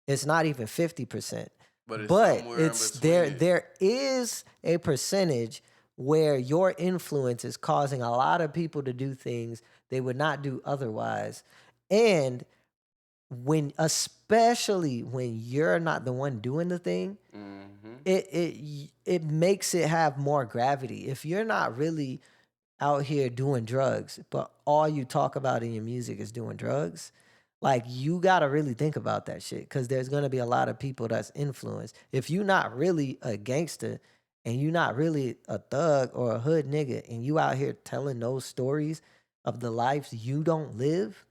Speaker 1: It's not even 50%.
Speaker 2: But it's
Speaker 1: But
Speaker 2: somewhere in
Speaker 1: it's
Speaker 2: between
Speaker 1: there.
Speaker 2: it.
Speaker 1: There is a percentage where your influence is causing a lot of people to do things they would not do otherwise, and especially when you're not the one doing the thing,
Speaker 2: Mm-hmm.
Speaker 1: it makes it have more gravity. If you're not really out here doing drugs, but all you talk about in your music is doing drugs, like you gotta really think about that shit. Cause there's gonna be a lot of people that's influenced. If you're not really a gangster and you're not really a thug or a hood nigga and you out here telling those stories of the lives you don't live,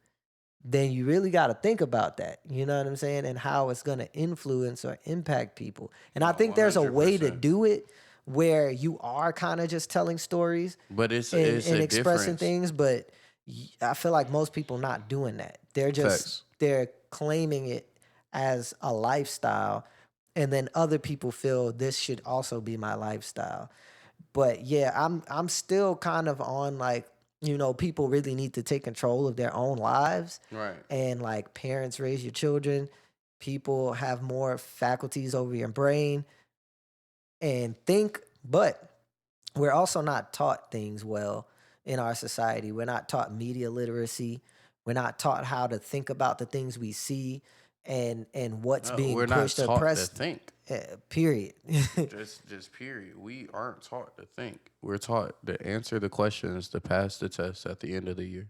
Speaker 1: then you really got to think about that. You know what I'm saying? And how it's going to influence or impact people. And
Speaker 2: No,
Speaker 1: I think there's a way to
Speaker 2: 100%.
Speaker 1: do it where you are kind of just telling stories
Speaker 2: But it's
Speaker 1: and,
Speaker 2: it's
Speaker 1: and
Speaker 2: a
Speaker 1: expressing
Speaker 2: difference.
Speaker 1: things, but I feel like most people not doing that.
Speaker 2: Facts.
Speaker 1: They're claiming it as a lifestyle, and then other people feel this should also be my lifestyle. But yeah, I'm still kind of on like, people really need to take control of their own lives,
Speaker 2: Right.
Speaker 1: and like parents raise your children, people have more faculties over your brain and think, but we're also not taught things well in our society. We're not taught media literacy. We're not taught how to think about the things we see and what's
Speaker 2: No,
Speaker 1: being
Speaker 2: we're not
Speaker 1: pushed or
Speaker 2: taught to
Speaker 1: pressed.
Speaker 2: think.
Speaker 1: Period.
Speaker 2: Just period. We aren't taught to think. We're taught to answer the questions, to pass the test at the end of the year.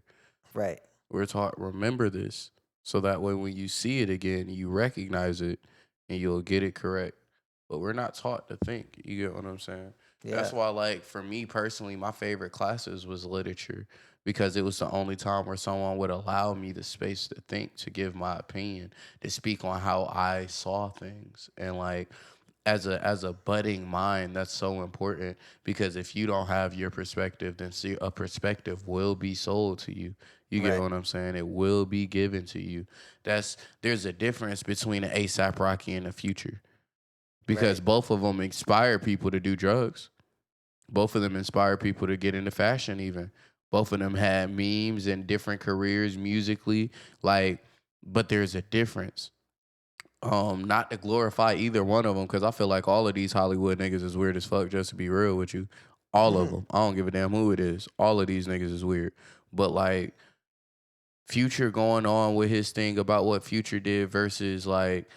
Speaker 1: Right.
Speaker 2: We're taught remember this so that way when you see it again, you recognize it and you'll get it correct. But we're not taught to think. You get what I'm saying?
Speaker 1: Yeah.
Speaker 2: That's why, like, for me personally, my favorite classes was literature because it was the only time where someone would allow me the space to think, to give my opinion, to speak on how I saw things. And like as a budding mind, that's so important because if you don't have your perspective, then see a perspective will be sold to you. You get
Speaker 1: Right.
Speaker 2: what I'm saying? It will be given to you. There's a difference between an ASAP Rocky and a Future because
Speaker 1: Right.
Speaker 2: both of them inspire people to do drugs. Both of them inspire people to get into fashion even. Both of them had memes and different careers musically, like, but there's a difference. Not to glorify either one of them because I feel like all of these Hollywood niggas is weird as fuck. Just to be real with you, all of them. I don't give a damn who it is. All of these niggas is weird. But like Future going on with his thing about what Future did versus like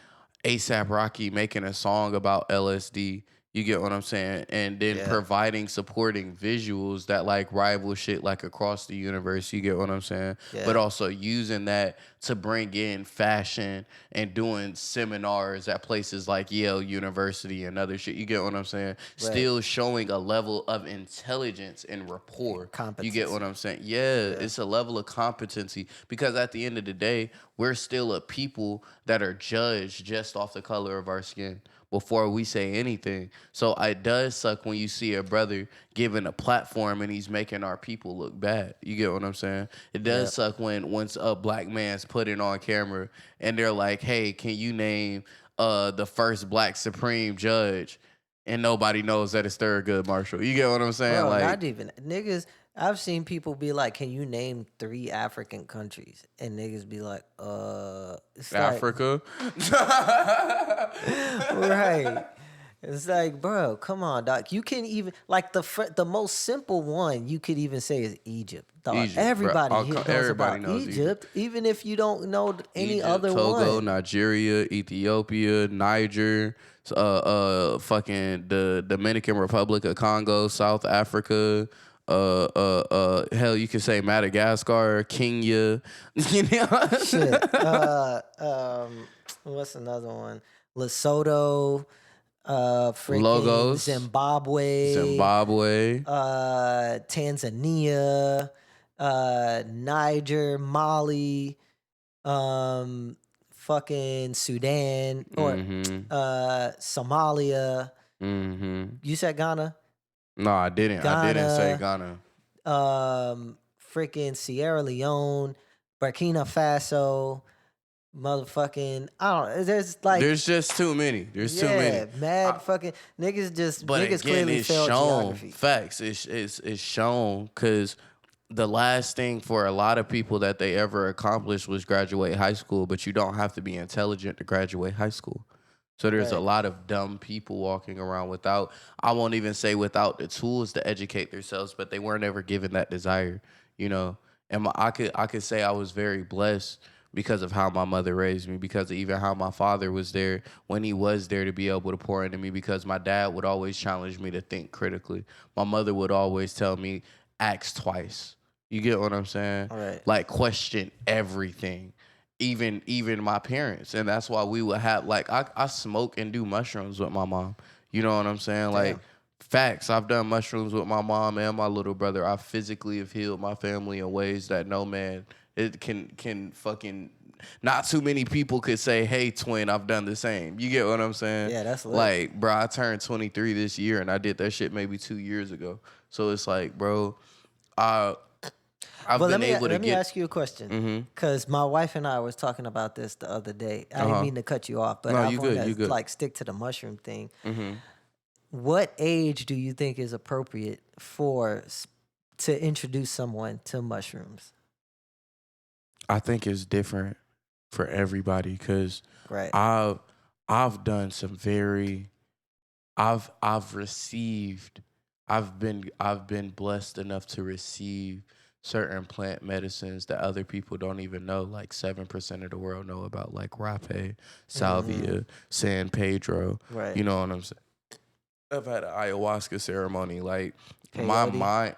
Speaker 2: ASAP Rocky making a song about LSD. You get what I'm saying? And then
Speaker 1: Yeah.
Speaker 2: providing supporting visuals that like rival shit like across the universe. You get what I'm saying? But
Speaker 1: Yeah.
Speaker 2: also using that to bring in fashion and doing seminars at places like Yale University and other shit. You get what I'm saying?
Speaker 1: Right.
Speaker 2: Still showing a level of intelligence and rapport. You get what
Speaker 1: Competency.
Speaker 2: I'm saying? Yeah,
Speaker 1: Yeah.
Speaker 2: it's a level of competency because at the end of the day, we're still a people that are judged just off the color of our skin before we say anything. So it does suck when you see a brother given a platform and he's making our people look bad. You get what I'm saying? It does
Speaker 1: Yeah.
Speaker 2: suck when once a black man's put it on camera and they're like, "Hey, can you name the first black supreme judge?" And nobody knows that it's Thurgood Marshall. You get what I'm saying?
Speaker 1: Bro,
Speaker 2: Like
Speaker 1: not even niggas. I've seen people be like, "Can you name 3 African countries?" And niggas be like, It's like,
Speaker 2: Africa.
Speaker 1: right. It's like, bro, come on, doc. You can even like the most simple one you could even say is Egypt. Dog.
Speaker 2: Egypt, bro.
Speaker 1: Everybody here knows
Speaker 2: Everybody
Speaker 1: about
Speaker 2: knows Egypt.
Speaker 1: Egypt, even if you don't know any
Speaker 2: Egypt,
Speaker 1: other
Speaker 2: Togo,
Speaker 1: one.
Speaker 2: Nigeria, Ethiopia, Niger, fucking the Dominican Republic of Congo, South Africa, hell, you could say Madagascar, Kenya, you know,
Speaker 1: Shit. What's another one? Lesotho, freaking
Speaker 2: Logos,
Speaker 1: Zimbabwe,
Speaker 2: Zimbabwe.
Speaker 1: Tanzania, Niger, Mali, um, fucking Sudan, or
Speaker 2: Mm-hmm.
Speaker 1: Somalia.
Speaker 2: Mm-hmm.
Speaker 1: You said Ghana?
Speaker 2: No, I didn't. I didn't say
Speaker 1: Ghana,
Speaker 2: Ghana.
Speaker 1: freaking Sierra Leone, Burkina Faso, motherfucking, I don't know. There's like,
Speaker 2: There's just too many. There's too many.
Speaker 1: yeah, mad fucking
Speaker 2: But
Speaker 1: niggas
Speaker 2: again,
Speaker 1: clearly
Speaker 2: it's
Speaker 1: failed
Speaker 2: shown.
Speaker 1: geography.
Speaker 2: Facts. It's shown because the last thing for a lot of people that they ever accomplished was graduate high school. But you don't have to be intelligent to graduate high school. So there's a
Speaker 1: Right.
Speaker 2: lot of dumb people walking around without, I won't even say without the tools to educate themselves, but they weren't ever given that desire, you know. And I could say I was very blessed because of how my mother raised me, because of even how my father was there when he was there to be able to pour into me, because my dad would always challenge me to think critically. My mother would always tell me, ask twice. You get what I'm saying?
Speaker 1: All right.
Speaker 2: Like question everything. Even my parents. And that's why we would have like I smoke and do mushrooms with my mom. You know what I'm saying? Like
Speaker 1: Damn.
Speaker 2: facts. I've done mushrooms with my mom and my little brother. I physically have healed my family in ways that no man it can fucking not too many people could say, "Hey, twin, I've done the same." You get what I'm saying?
Speaker 1: Yeah, that's lit.
Speaker 2: Like, bro, I turned 23 this year and I did that shit maybe 2 years ago. So it's like, bro, I I've
Speaker 1: But
Speaker 2: been able to
Speaker 1: let me
Speaker 2: get
Speaker 1: ask you a question,
Speaker 2: mm-hmm.
Speaker 1: because my wife and I was talking about this the other day. I didn't
Speaker 2: Uh-huh.
Speaker 1: mean to cut you off, but
Speaker 2: No,
Speaker 1: I
Speaker 2: you
Speaker 1: want
Speaker 2: good, you
Speaker 1: to
Speaker 2: good.
Speaker 1: like stick to the mushroom thing.
Speaker 2: Mm-hmm.
Speaker 1: What age do you think is appropriate to introduce someone to mushrooms?
Speaker 2: I think it's different for everybody because
Speaker 1: Right.
Speaker 2: I've I've done some very I've received I've been blessed enough to receive certain plant medicines that other people don't even know, like 7% of the world know about, like rape, salvia, San Pedro.
Speaker 1: Right.
Speaker 2: You know what I'm saying? I've had an ayahuasca ceremony. Like my
Speaker 1: Peyote.
Speaker 2: mind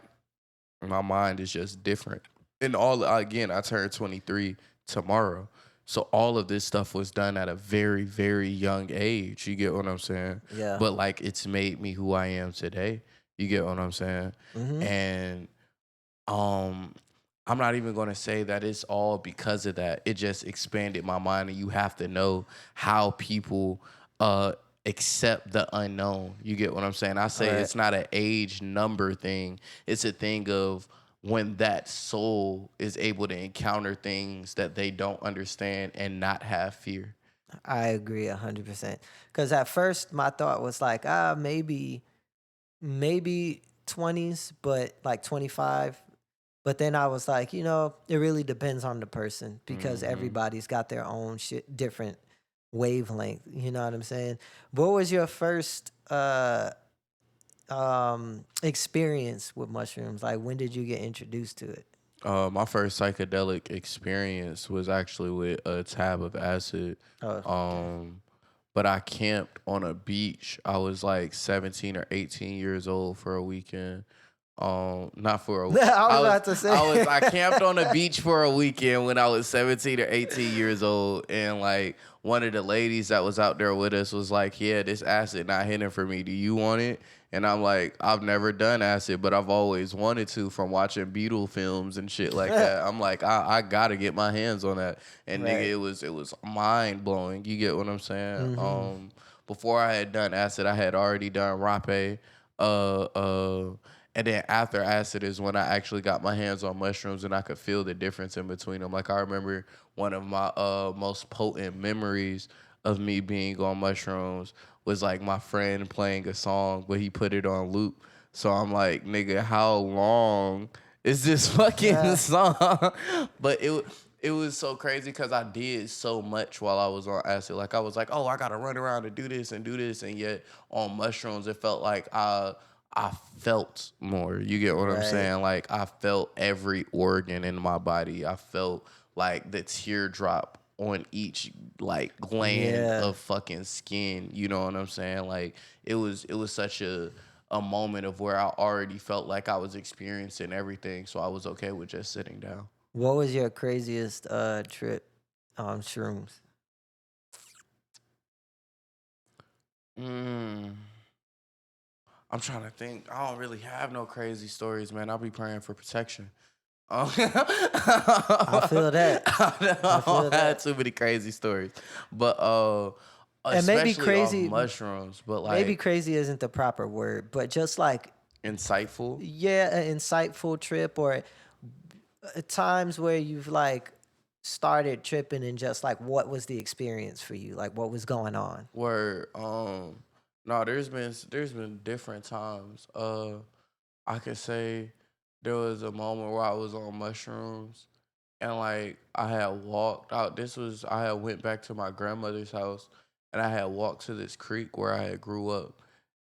Speaker 2: my mind is just different. And all again, I turned 23 tomorrow. So all of this stuff was done at a very, very young age. You get what I'm saying?
Speaker 1: Yeah.
Speaker 2: But like it's made me who I am today. You get what I'm saying?
Speaker 1: Mm-hmm.
Speaker 2: And I'm not even gonna say that it's all because of that. It just expanded my mind, and you have to know how people accept the unknown. You get what I'm saying? I say
Speaker 1: Right.
Speaker 2: it's not an age number thing. It's a thing of when that soul is able to encounter things that they don't understand and not have fear.
Speaker 1: I agree 100%. Because at first my thought was like, maybe 20s, but like 25. But then I was like, it really depends on the person, because everybody's got their own different wavelength. You know what I'm saying? What was your first experience with mushrooms? Like, when did you get introduced to it?
Speaker 2: My first psychedelic experience was actually with a tab of acid.
Speaker 1: Oh, okay.
Speaker 2: Um, but I camped on a beach. I was like 17 or 18 years old for a weekend. Not for a.
Speaker 1: I was
Speaker 2: I was
Speaker 1: about to
Speaker 2: I
Speaker 1: say.
Speaker 2: camped on a beach for a weekend when I was 17 or 18 years old, and like one of the ladies that was out there with us was like, "Yeah, this acid not hitting for me. Do you want it?" And I'm like, I've never done acid, but I've always wanted to from watching Beatle films and shit like that. I'm like, I gotta get my hands on that. And nigga,
Speaker 1: Right.
Speaker 2: it was mind blowing. You get what I'm saying?
Speaker 1: Mm-hmm.
Speaker 2: Before I had done acid, I had already done rape. Uh, uh, and then after acid is when I actually got my hands on mushrooms and I could feel the difference in between them. Like I remember one of my most potent memories of me being on mushrooms was like my friend playing a song, but he put it on loop. So I'm like, nigga, how long is this fucking song? But it was so crazy because I did so much while I was on acid. Like I was like, oh, I gotta run around and do this, and yet on mushrooms, it felt like I felt more. You get what I'm
Speaker 1: Right.
Speaker 2: saying? Like I felt every organ in my body. I felt like the teardrop on each like gland
Speaker 1: Yeah.
Speaker 2: of fucking skin. You know what I'm saying? Like it was such a moment of where I already felt like I was experiencing everything, so I was okay with just sitting down.
Speaker 1: What was your craziest trip on shrooms?
Speaker 2: Mm. I'm trying to think. I don't really have no crazy stories, man. I'll be praying for protection.
Speaker 1: I feel that. I
Speaker 2: I
Speaker 1: feel
Speaker 2: don't have
Speaker 1: that.
Speaker 2: too many crazy stories, but
Speaker 1: And maybe
Speaker 2: especially off
Speaker 1: crazy,
Speaker 2: mushrooms. But
Speaker 1: maybe
Speaker 2: like
Speaker 1: crazy isn't the proper word, but just like,
Speaker 2: insightful.
Speaker 1: yeah, an insightful trip or times where you've like started tripping and just like what was the experience for you? Like what was going on?
Speaker 2: Where no, there's been different times. I could say there was a moment where I was on mushrooms and like I had walked out. I had went back to my grandmother's house and I had walked to this creek where I had grew up,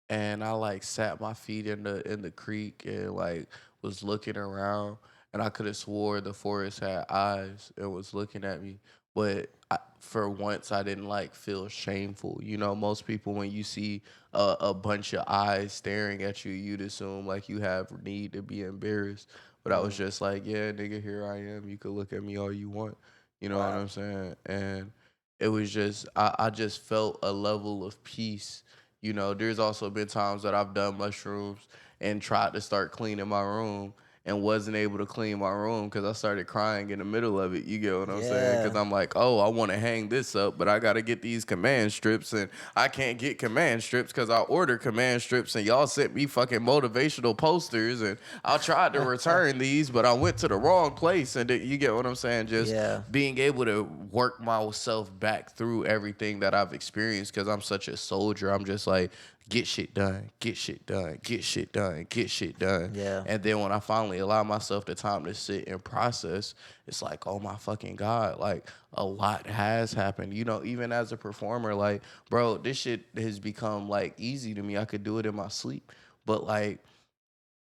Speaker 2: and I like sat my feet in the creek and like was looking around, and I could have swore the forest had eyes and was looking at me, but for once I didn't like feel shameful. You know, most people when you see a bunch of eyes staring at you, you'd assume like you have need to be embarrassed. But I was
Speaker 1: Mm,
Speaker 2: just like, yeah, nigga, here I am. You could look at me all you want. You know what
Speaker 1: wow.
Speaker 2: I'm saying? And it was just, I just felt a level of peace. You know, there's also been times that I've done mushrooms and tried to start cleaning my room and wasn't able to clean my room because I started crying in the middle of it. You get what I'm saying? Because
Speaker 1: Yeah.
Speaker 2: I'm like, oh, I want to hang this up, but I got to get these command strips, and I can't get command strips because I ordered command strips and y'all sent me fucking motivational posters, and I tried to return these, but I went to the wrong place. And you get what I'm saying? Just
Speaker 1: Yeah.
Speaker 2: being able to work myself back through everything that I've experienced because I'm such a soldier. I'm just like, get shit done, get shit done, get shit done, get shit done.
Speaker 1: Yeah.
Speaker 2: And then when I finally allow myself the time to sit and process, it's like, oh my fucking God, like a lot has happened. You know, even as a performer, like, bro, this shit has become like easy to me. I could do it in my sleep. But like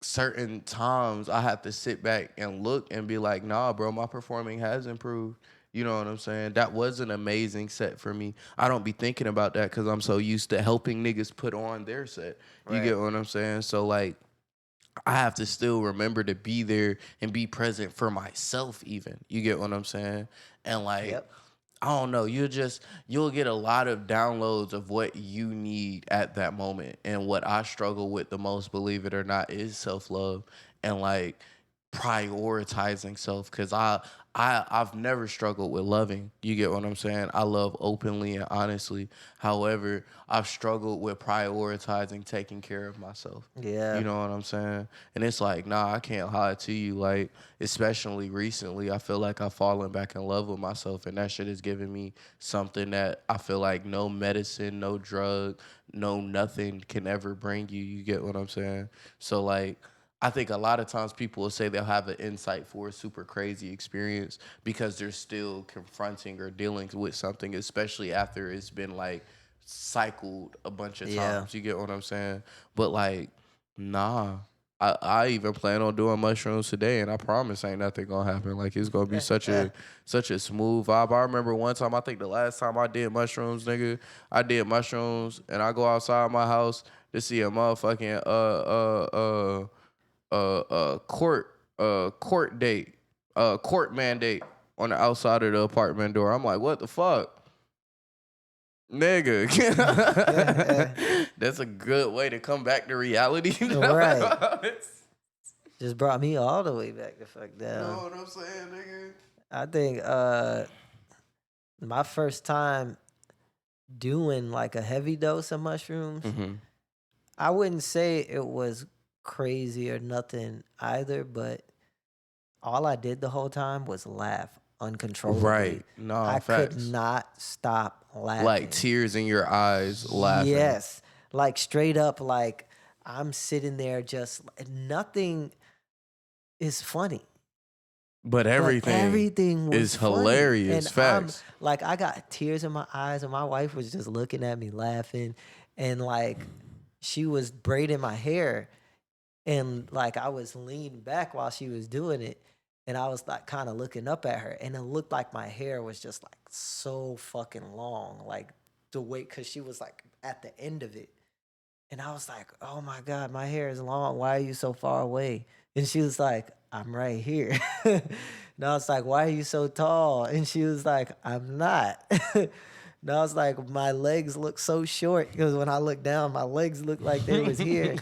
Speaker 2: certain times I have to sit back and look and be like, nah, bro, my performing has improved. You know what I'm saying? That was an amazing set for me. I don't be thinking about that because I'm so used to helping niggas put on their set. You
Speaker 1: Right.
Speaker 2: get what I'm saying? So like I have to still remember to be there and be present for myself even. You get what I'm saying? And like
Speaker 1: Yep.
Speaker 2: I don't know, you'll get a lot of downloads of what you need at that moment. And what I struggle with the most, believe it or not, is self-love and like prioritizing self, cuz I've never struggled with loving. You get what I'm saying? I love openly and honestly. However, I've struggled with prioritizing taking care of myself. You
Speaker 1: Yeah.
Speaker 2: know what I'm saying? And it's like, nah, I can't lie to you. Like, especially recently, I feel like I've fallen back in love with myself. And that shit has given me something that I feel like no medicine, no drug, no nothing can ever bring you. You get what I'm saying? So, like, I think a lot of times people will say they'll have an insight for a super crazy experience because they're still confronting or dealing with something, especially after it's been like cycled a bunch of
Speaker 1: Yeah.
Speaker 2: times. You get what I'm saying? But like, nah. I even plan on doing mushrooms today, and I promise ain't nothing gonna happen. Like it's gonna be such a smooth vibe. I remember one time, I think the last time I did mushrooms, nigga, I did mushrooms, and I go outside my house to see a motherfucking court date, court mandate on the outside of the apartment door. I'm like, what the fuck? Nigga, that's a good way to come back to reality.
Speaker 1: Right. Just brought me all the way back the fuck down.
Speaker 2: You know what I'm saying, nigga?
Speaker 1: I think my first time doing like a heavy dose of mushrooms, I wouldn't say it was crazy or nothing either, but all I did the whole time was laugh uncontrollably.
Speaker 2: Right. No,
Speaker 1: I
Speaker 2: facts.
Speaker 1: could not stop laughing.
Speaker 2: Like tears in your eyes, laughing.
Speaker 1: Yes. Like straight up, like I'm sitting there just nothing is funny.
Speaker 2: But everything
Speaker 1: was
Speaker 2: is
Speaker 1: funny.
Speaker 2: hilarious.
Speaker 1: And
Speaker 2: Facts.
Speaker 1: like I got tears in my eyes, and my wife was just looking at me laughing, and like she was braiding my hair, and like I was leaning back while she was doing it, and I was like kind of looking up at her, and it looked like my hair was just like so fucking long, like the way, because she was like at the end of it. And I was like, oh my God, my hair is long. Why are you so far away? And she was like, I'm right here. And I was like, why are you so tall? And she was like, I'm not. And I was like, my legs look so short, because when I looked down, my legs looked like they was here.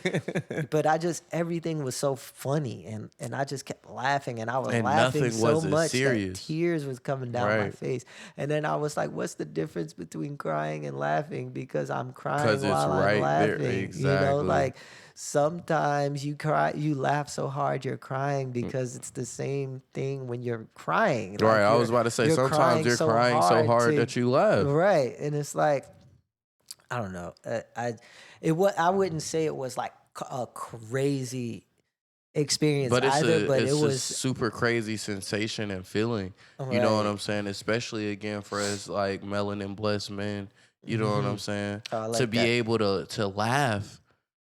Speaker 1: But everything was so funny, and I just kept laughing, and I was
Speaker 2: And
Speaker 1: laughing
Speaker 2: nothing
Speaker 1: so
Speaker 2: wasn't
Speaker 1: much
Speaker 2: serious.
Speaker 1: that tears was coming down my
Speaker 2: Right.
Speaker 1: face. And then I was like, what's the difference between crying and laughing? Because I'm crying
Speaker 2: 'Cause it's
Speaker 1: while
Speaker 2: right
Speaker 1: I'm
Speaker 2: there.
Speaker 1: laughing. You know,
Speaker 2: Exactly.
Speaker 1: like sometimes you laugh so hard you're crying, because it's the same thing when you're crying. Like
Speaker 2: Right. I was about to say,
Speaker 1: you're
Speaker 2: sometimes you're crying so hard that you laugh.
Speaker 1: Right, and it's like, I don't know. I wouldn't say it was like a crazy experience
Speaker 2: But
Speaker 1: either, but it
Speaker 2: it's a
Speaker 1: was
Speaker 2: super crazy sensation and feeling. You know what
Speaker 1: right.
Speaker 2: I'm saying? Especially again for us like melanin blessed men. You know what I'm saying?
Speaker 1: Oh, I
Speaker 2: To
Speaker 1: like
Speaker 2: be
Speaker 1: that.
Speaker 2: able to laugh,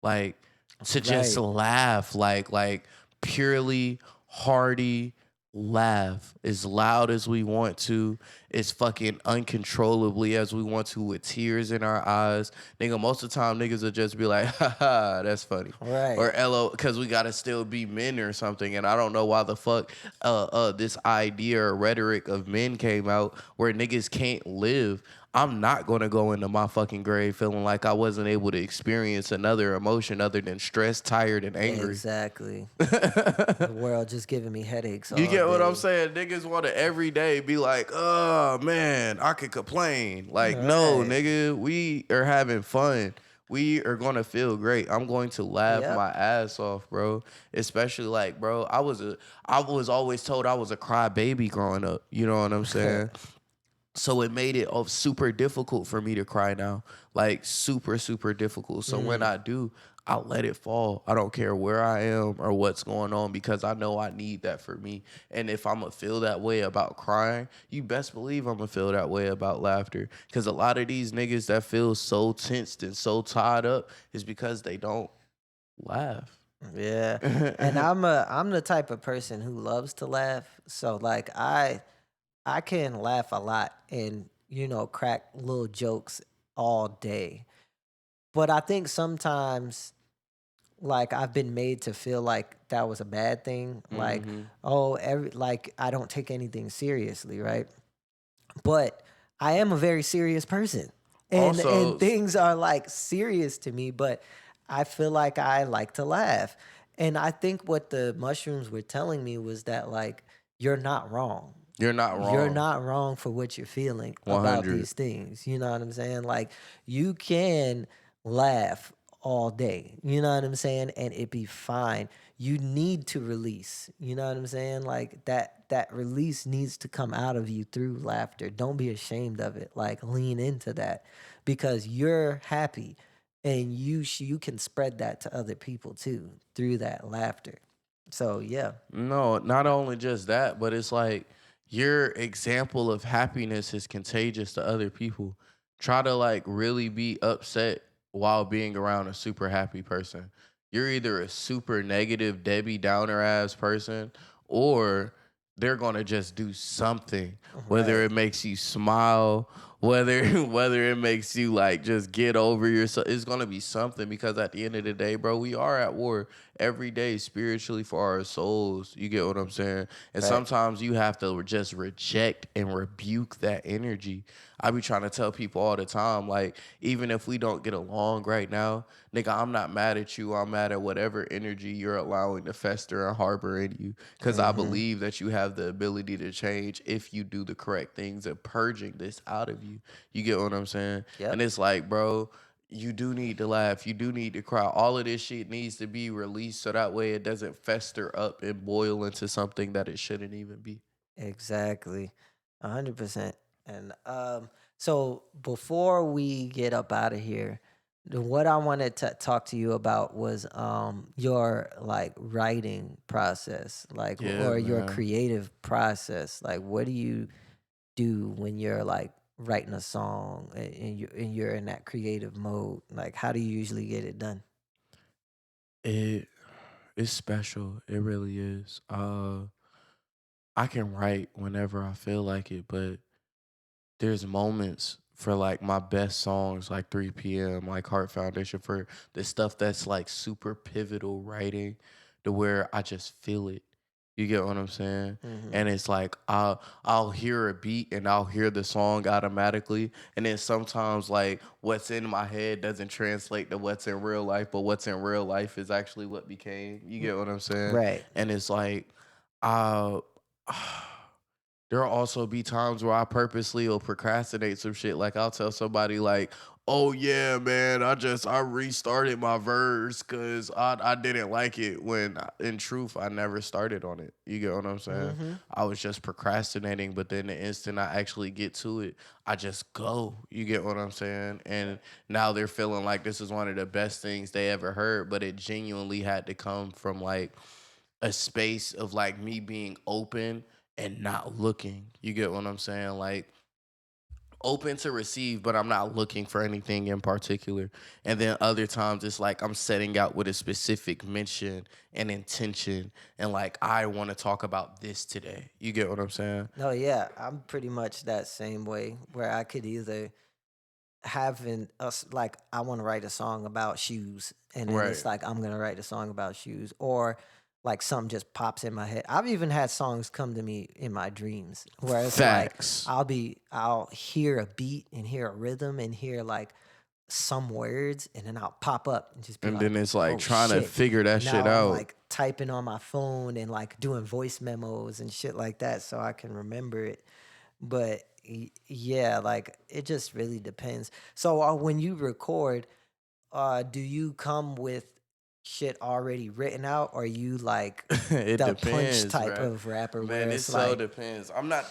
Speaker 2: like to just
Speaker 1: Right.
Speaker 2: laugh, like purely hearty laugh as loud as we want to, as fucking uncontrollably as we want to, with tears in our eyes. Nigga, most of the time niggas will just be like, haha, that's funny.
Speaker 1: Right.
Speaker 2: Or LO, because we gotta still be men or something. And I don't know why the fuck this idea or rhetoric of men came out where niggas can't live. I'm not gonna go into my fucking grave feeling like I wasn't able to experience another emotion other than stress, tired, and angry.
Speaker 1: Exactly. The world just giving me headaches.
Speaker 2: You get what I'm
Speaker 1: day.
Speaker 2: saying? Niggas want to every day be like, oh man, I could complain. Like, no,
Speaker 1: Right.
Speaker 2: nigga, we are having fun. We are gonna feel great. I'm going to laugh
Speaker 1: Yep.
Speaker 2: my ass off, bro. Especially like, bro, I was always told I was a crybaby growing up. You know what I'm saying? So it made it super difficult for me to cry now. Like super, super difficult. So when I do, I let it fall. I don't care where I am or what's going on, because I know I need that for me. And if I'm going to feel that way about crying, you best believe I'm going to feel that way about laughter. Because a lot of these niggas that feel so tensed and so tied up is because they don't laugh.
Speaker 1: Yeah. And I'm the type of person who loves to laugh. So like I can laugh a lot and, crack little jokes all day. But I think sometimes, like, I've been made to feel like that was a bad thing. Like, oh, like I don't take anything seriously, right? But I am a very serious person. And
Speaker 2: Also,
Speaker 1: things are like serious to me, but I feel like I like to laugh. And I think what the mushrooms were telling me was that, like, you're not wrong.
Speaker 2: you're not wrong.
Speaker 1: You're not wrong for what you're feeling about
Speaker 2: 100.
Speaker 1: these things. You know what I'm saying? Like, you can laugh all day. You know what I'm saying? And it be fine. You need to release. You know what I'm saying? Like that release needs to come out of you through laughter. Don't be ashamed of it. Like, lean into that, because you're happy, and you can spread that to other people too through that laughter. So yeah.
Speaker 2: No, not only just that, but it's like your example of happiness is contagious to other people. Try to like really be upset while being around a super happy person. you're either a super negative Debbie Downer ass person, or they're gonna just do something, whether
Speaker 1: Right.
Speaker 2: it makes you smile, whether whether it makes you like just get over yourself. It's gonna be something, because at the end of the day, bro, we are at war every day spiritually for our souls. You get what I'm saying? And
Speaker 1: Facts.
Speaker 2: sometimes you have to just reject and rebuke that energy. I be trying to tell people all the time, like, even if we don't get along right now, nigga, I'm not mad at you. I'm mad at whatever energy you're allowing to fester and harbor in you. Because I
Speaker 1: Mm-hmm.
Speaker 2: believe that you have the ability to change if you do the correct things of purging this out of you. You get what I'm saying? And
Speaker 1: Yep.
Speaker 2: it's like, bro, you do need to laugh. You do need to cry. All of this shit needs to be released so that way it doesn't fester up and boil into something that it shouldn't even be.
Speaker 1: Exactly. 100%. And so before we get up out of here, what I wanted to talk to you about was your like writing process, like
Speaker 2: Yeah,
Speaker 1: or your
Speaker 2: man.
Speaker 1: creative process. Like what do you do when you're like writing a song and you're in that creative mode? Like how do you usually get it done?
Speaker 2: It it's special. It really is. I can write whenever I feel like it, but there's moments for like my best songs, like 3 p.m., like Heart Foundation, for the stuff that's like super pivotal writing, to where I just feel it. You get what I'm saying?
Speaker 1: Mm-hmm.
Speaker 2: And it's like I'll hear a beat and I'll hear the song automatically, and then sometimes like what's in my head doesn't translate to what's in real life, but what's in real life is actually what became. You get what I'm saying?
Speaker 1: Right.
Speaker 2: And it's like, uh there'll also be times where I purposely will procrastinate some shit. Like I'll tell somebody like, "Oh yeah, man, I restarted my verse because I didn't like it." When in truth, I never started on it. You get what I'm saying?
Speaker 1: Mm-hmm.
Speaker 2: I was just procrastinating, but then the instant I actually get to it, I just go. You get what I'm saying? And now they're feeling like this is one of the best things they ever heard, but it genuinely had to come from like a space of like me being open and not looking. You get what I'm saying? Like open to receive, but I'm not looking for anything in particular. And then other times it's like I'm setting out with a specific mention and intention, and like I want to talk about this today. You get what I'm saying?
Speaker 1: No, yeah, I'm pretty much that same way where I could either having us like I want to write a song about shoes and then
Speaker 2: Right.
Speaker 1: it's like I'm gonna write a song about shoes or like something just pops in my head. I've even had songs come to me in my dreams where it's like
Speaker 2: Facts.
Speaker 1: I'll hear a beat and hear a rhythm and hear like some words and then I'll pop up and just be
Speaker 2: And
Speaker 1: like,
Speaker 2: then it's like
Speaker 1: oh
Speaker 2: trying to
Speaker 1: shit.
Speaker 2: figure that
Speaker 1: And
Speaker 2: shit
Speaker 1: now I'm
Speaker 2: out.
Speaker 1: like typing on my phone and like doing voice memos and shit like that so I can remember it. But yeah, like it just really depends. So when you record, do you come with shit already written out, or you like
Speaker 2: It
Speaker 1: the punch
Speaker 2: depends,
Speaker 1: type
Speaker 2: bro.
Speaker 1: of rapper where
Speaker 2: Man, it
Speaker 1: it's
Speaker 2: so
Speaker 1: like,
Speaker 2: depends. I'm not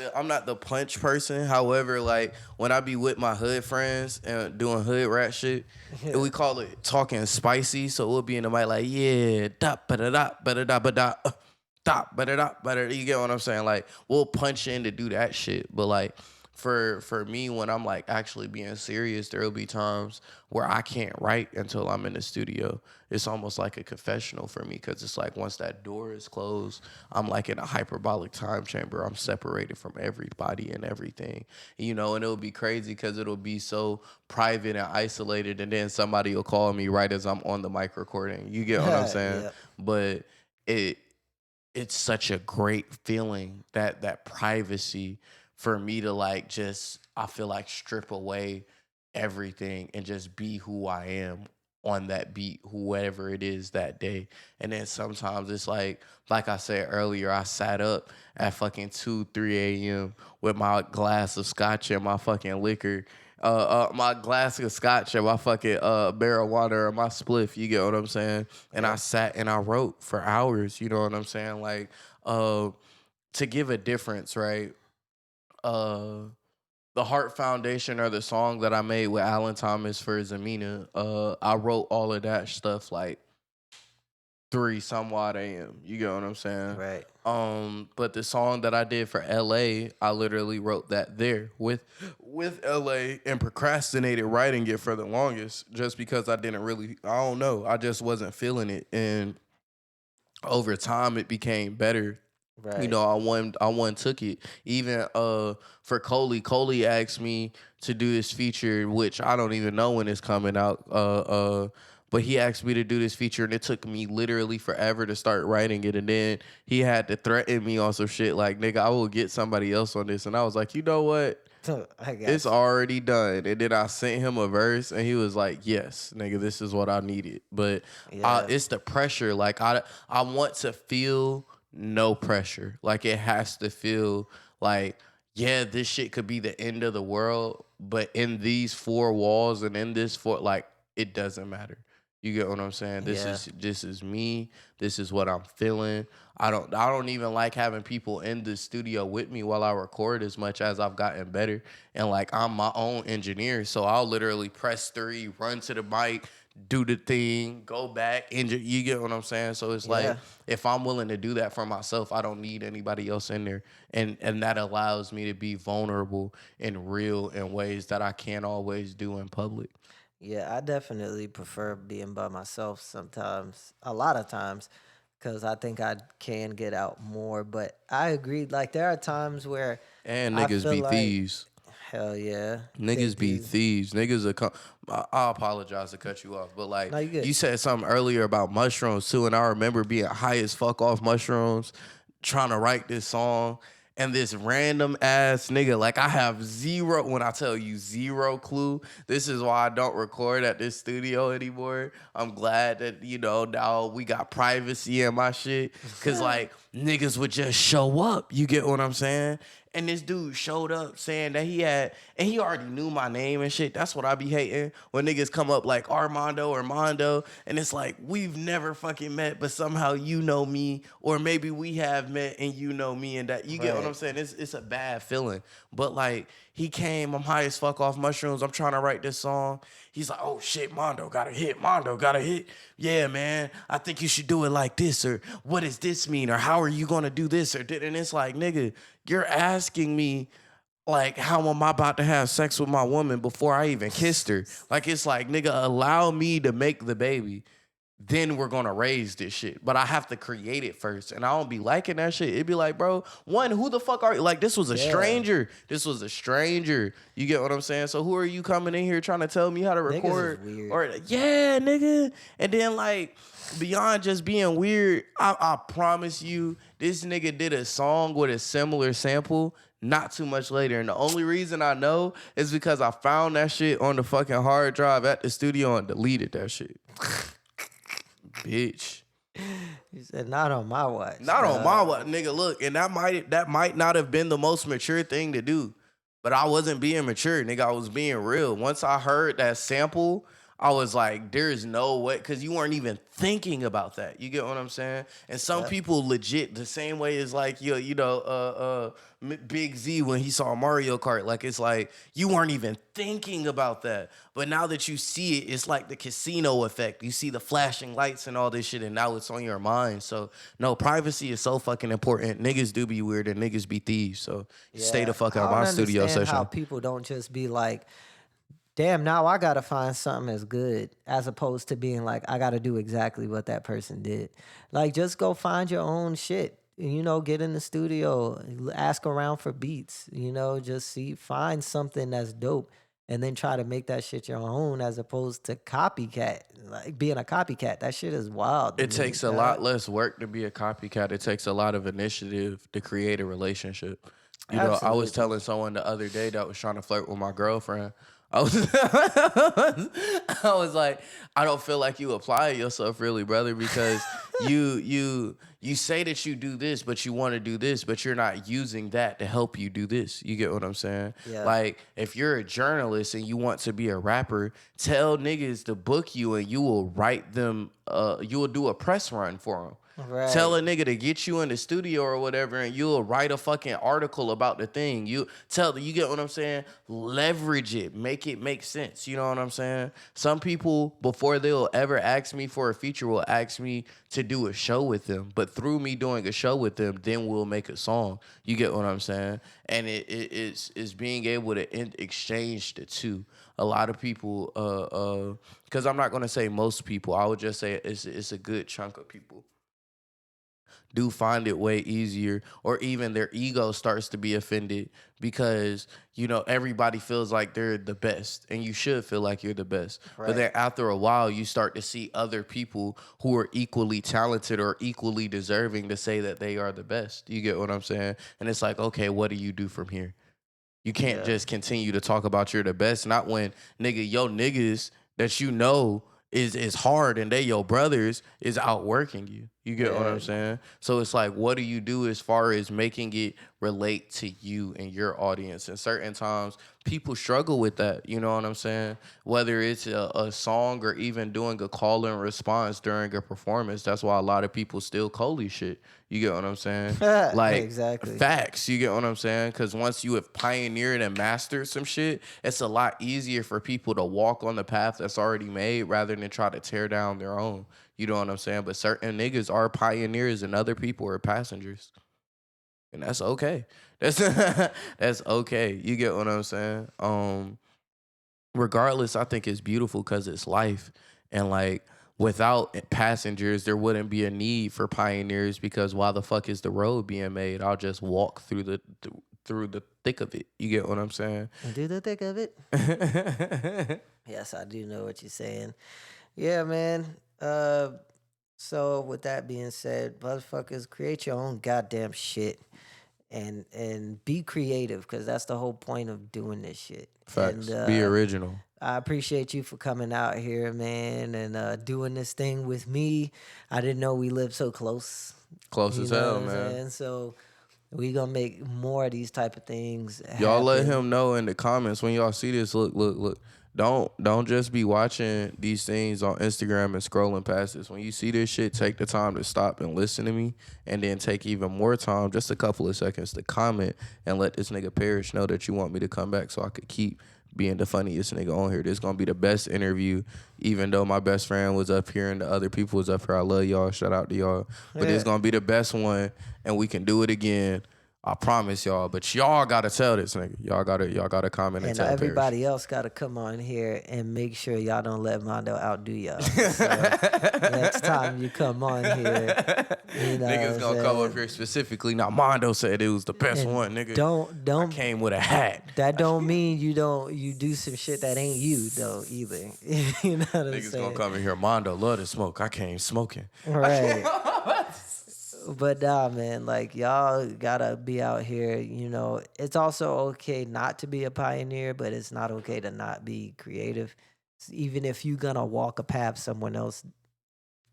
Speaker 2: the punch person. However, like when I be with my hood friends and doing hood rap shit, and
Speaker 1: yeah,
Speaker 2: we call it talking spicy. So we'll be in the mic like, yeah, da ba da da ba da da ba da. Da ba da da ba da. You get what I'm saying? Like we'll punch in to do that shit. But like for me, when I'm like actually being serious, there'll be times where I can't write until I'm in the studio. It's almost like a confessional for me, because it's like once that door is closed, I'm like in a hyperbolic time chamber. I'm separated from everybody and everything, and it'll be crazy because it'll be so private and isolated, and then somebody will call me right as I'm on the mic recording. You get what I'm saying?
Speaker 1: yeah,
Speaker 2: But it it's such a great feeling, that privacy, for me to like just, I feel like, strip away everything and just be who I am on that beat, whoever it is that day. And then sometimes it's like I said earlier, I sat up at fucking 2 3 a.m. with my glass of scotch and my fucking liquor, my glass of scotch and my fucking marijuana or my spliff. You get what I'm saying? And I
Speaker 1: yep,
Speaker 2: sat and I wrote for hours. You know what I'm saying? Like, uh, to give a difference, right? Uh, the Heart Foundation, or the song that I made with Alan Thomas for Zamina, I wrote all of that stuff like 3 some odd a.m. You get what I'm saying?
Speaker 1: Right.
Speaker 2: But the song that I did for LA, I literally wrote that there with LA and procrastinated writing it for the longest just because I don't know. I just wasn't feeling it. And over time it became better. You
Speaker 1: Right.
Speaker 2: know, I took it. Even for Coley asked me to do this feature, which I don't even know when it's coming out. But he asked me to do this feature, and it took me literally forever to start writing it. And then he had to threaten me on some shit like, nigga, I will get somebody else on this. And I was like, you know what?
Speaker 1: I
Speaker 2: It's
Speaker 1: got
Speaker 2: already done. And then I sent him a verse, and he was like, yes, nigga, this is what I needed. But
Speaker 1: you. Yeah.
Speaker 2: it's the pressure. Like, I want to feel no pressure. Like, it has to feel like, yeah, this shit could be the end of the world, but in these 4 walls and in this like, it doesn't matter. You get what I'm saying?
Speaker 1: Yeah.
Speaker 2: This is me. This is what I'm feeling. I don't even like having people in the studio with me while I record as much as I've gotten better. And like, I'm my own engineer, so I'll literally press 3, run to the mic, do the thing, go back, you get what I'm saying? So it's like,
Speaker 1: Yeah.
Speaker 2: if I'm willing to do that for myself, I don't need anybody else in there. And that allows me to be vulnerable and real in ways that I can't always do in public.
Speaker 1: Yeah, I definitely prefer being by myself sometimes, a lot of times, because I think I can get out more. But I agree. Like, there are times where
Speaker 2: And
Speaker 1: I
Speaker 2: niggas
Speaker 1: feel
Speaker 2: be
Speaker 1: like,
Speaker 2: thieves.
Speaker 1: hell yeah, they
Speaker 2: Niggas be
Speaker 1: do.
Speaker 2: thieves. Niggas are. I apologize to cut you off, but like,
Speaker 1: No, you good.
Speaker 2: you said something earlier about mushrooms too, and I remember being high as fuck off mushrooms, trying to write this song, and this random ass nigga, like, I have zero. When I tell you zero clue, this is why I don't record at this studio anymore. I'm glad that now we got privacy in my shit, cause like, niggas would just show up. You get what I'm saying? And this dude showed up saying that and he already knew my name and shit. That's what I be hating when niggas come up like Armando or Mando, and it's like, we've never fucking met, but somehow you know me, or maybe we have met and you know me, and that, you get what I'm
Speaker 1: Right.
Speaker 2: saying? It's a bad feeling. But like, he came, I'm high as fuck off mushrooms, I'm trying to write this song. He's like, oh shit, Mando got a hit. Yeah, man, I think you should do it like this, or what does this mean, or how are you gonna do this, or did, and it's like, nigga, you're asking me, like, how am I about to have sex with my woman before I even kissed her? Like, it's like, nigga, allow me to make the baby. Then we're gonna raise this shit. But I have to create it first. And I don't be liking that shit. It'd be like, bro, one, who the fuck are you? Like, this was a
Speaker 1: Yeah.
Speaker 2: stranger. This was a stranger. You get what I'm saying? So who are you coming in here trying to tell me how to
Speaker 1: Niggas is
Speaker 2: record?
Speaker 1: weird.
Speaker 2: Or, yeah, nigga. And then, like, beyond just being weird, I promise you, this nigga did a song with a similar sample not too much later. And the only reason I know is because I found that shit on the fucking hard drive at the studio and deleted that shit. Bitch.
Speaker 1: He said, not on my watch.
Speaker 2: Not on my watch, nigga. Look, and that might not have been the most mature thing to do. But I wasn't being mature, nigga. I was being real. Once I heard that sample, I was like, there's no way, because you weren't even thinking about that. You get what I'm saying? And some
Speaker 1: Yep.
Speaker 2: people legit the same way as like, Big Z when he saw Mario Kart. Like, it's like, you weren't even thinking about that. But now that you see it, it's like the casino effect. You see the flashing lights and all this shit, and now it's on your mind. So, no, privacy is so fucking important. Niggas do be weird and niggas be thieves. So, stay the fuck out of
Speaker 1: I
Speaker 2: my
Speaker 1: don't
Speaker 2: studio
Speaker 1: understand how
Speaker 2: session.
Speaker 1: people don't just be like, damn, now I gotta find something as good, as opposed to being like, I gotta do exactly what that person did. Like, just go find your own shit. Get in the studio, ask around for beats. Just find something that's dope, and then try to make that shit your own, as opposed to copycat. Like, being a copycat, that shit is wild to
Speaker 2: It
Speaker 1: me,
Speaker 2: takes a
Speaker 1: dog.
Speaker 2: lot less work to be a copycat. It takes a lot of initiative to create a relationship. I was
Speaker 1: Absolutely.
Speaker 2: telling someone the other day that was trying to flirt with my girlfriend. I was, I was like, I don't feel like you apply yourself really, brother, because you say that you do this, but you want to do this, but you're not using that to help you do this. You get what I'm saying?
Speaker 1: Yeah.
Speaker 2: Like, if you're a journalist and you want to be a rapper, tell niggas to book you and you will write them, you will do a press run for them.
Speaker 1: Right.
Speaker 2: Tell a nigga to get you in the studio or whatever, and you'll write a fucking article about the thing. You get what I'm saying? Leverage it. Make make it make sense. You know what I'm saying? Some people, before they'll ever ask me for a feature, will ask me to do a show with them. But through me doing a show with them, then we'll make a song. You get what I'm saying? And it's being able to exchange the two. A lot of people, because I'm not gonna say most people, I would just say it's a good chunk of people do find it way easier, or even their ego starts to be offended because, you know, everybody feels like they're the best, and you should feel like you're the best.
Speaker 1: Right.
Speaker 2: But then after a while, you start to see other people who are equally talented or equally deserving to say that they are the best. You get what I'm saying? And it's like, okay, what do you do from here? You can't just continue to talk about you're the best, not when, nigga, your niggas that you know is hard and they your brothers is outworking you. You get what I'm saying? So it's like, what do you do as far as making it relate to you and your audience? And certain times people struggle with that. You know what I'm saying? Whether it's a song or even doing a call and response during a performance. That's why a lot of people still Coley shit. You get what I'm saying? Like,
Speaker 1: exactly.
Speaker 2: Facts. You get what I'm saying? Because once you have pioneered and mastered some shit, it's a lot easier for people to walk on the path that's already made rather than try to tear down their own. You know what I'm saying? But certain niggas are pioneers and other people are passengers. And that's okay. That's okay. You get what I'm saying? Regardless, I think it's beautiful because it's life. And like, without passengers, there wouldn't be a need for pioneers, because why the fuck is the road being made? I'll just walk through the thick of it. You get what I'm saying?
Speaker 1: Do the thick of it. Yes, I do know what you're saying. Yeah, man. So with that being said, motherfuckers, create your own goddamn shit and be creative, because that's the whole point of doing this shit.
Speaker 2: Facts.
Speaker 1: And,
Speaker 2: be original.
Speaker 1: I appreciate you for coming out here, man, and doing this thing with me. I didn't know we lived so close.
Speaker 2: Close as hell, man.
Speaker 1: Saying? So we gonna make more of these type of things happen.
Speaker 2: Y'all let him know in the comments when y'all see this. Look. Don't just be watching these things on Instagram and scrolling past this. When you see this shit, take the time to stop and listen to me, and then take even more time, just a couple of seconds, to comment and let this nigga Parish know that you want me to come back so I could keep being the funniest nigga on here. This is gonna be the best interview, even though my best friend was up here and the other people was up here. I love y'all. Shout out to y'all. But it's gonna be the best one, and we can do it again. I promise y'all, but y'all gotta tell this nigga. Y'all gotta comment and tell
Speaker 1: everybody
Speaker 2: Parish.
Speaker 1: else gotta come on here and make sure y'all don't let Mando outdo y'all. So next time you come on here,
Speaker 2: niggas gonna come up here specifically. Now Mando said it was the best one, nigga.
Speaker 1: Don't
Speaker 2: I came with a hat.
Speaker 1: That don't mean you do some shit that ain't you though either. You know what I'm
Speaker 2: Niggas
Speaker 1: saying?
Speaker 2: gonna come in here. Mondo love to smoke. I came smoking.
Speaker 1: Right. But nah, man, like, y'all gotta be out here, it's also okay not to be a pioneer, but it's not okay to not be creative. Even if you gonna walk a path someone else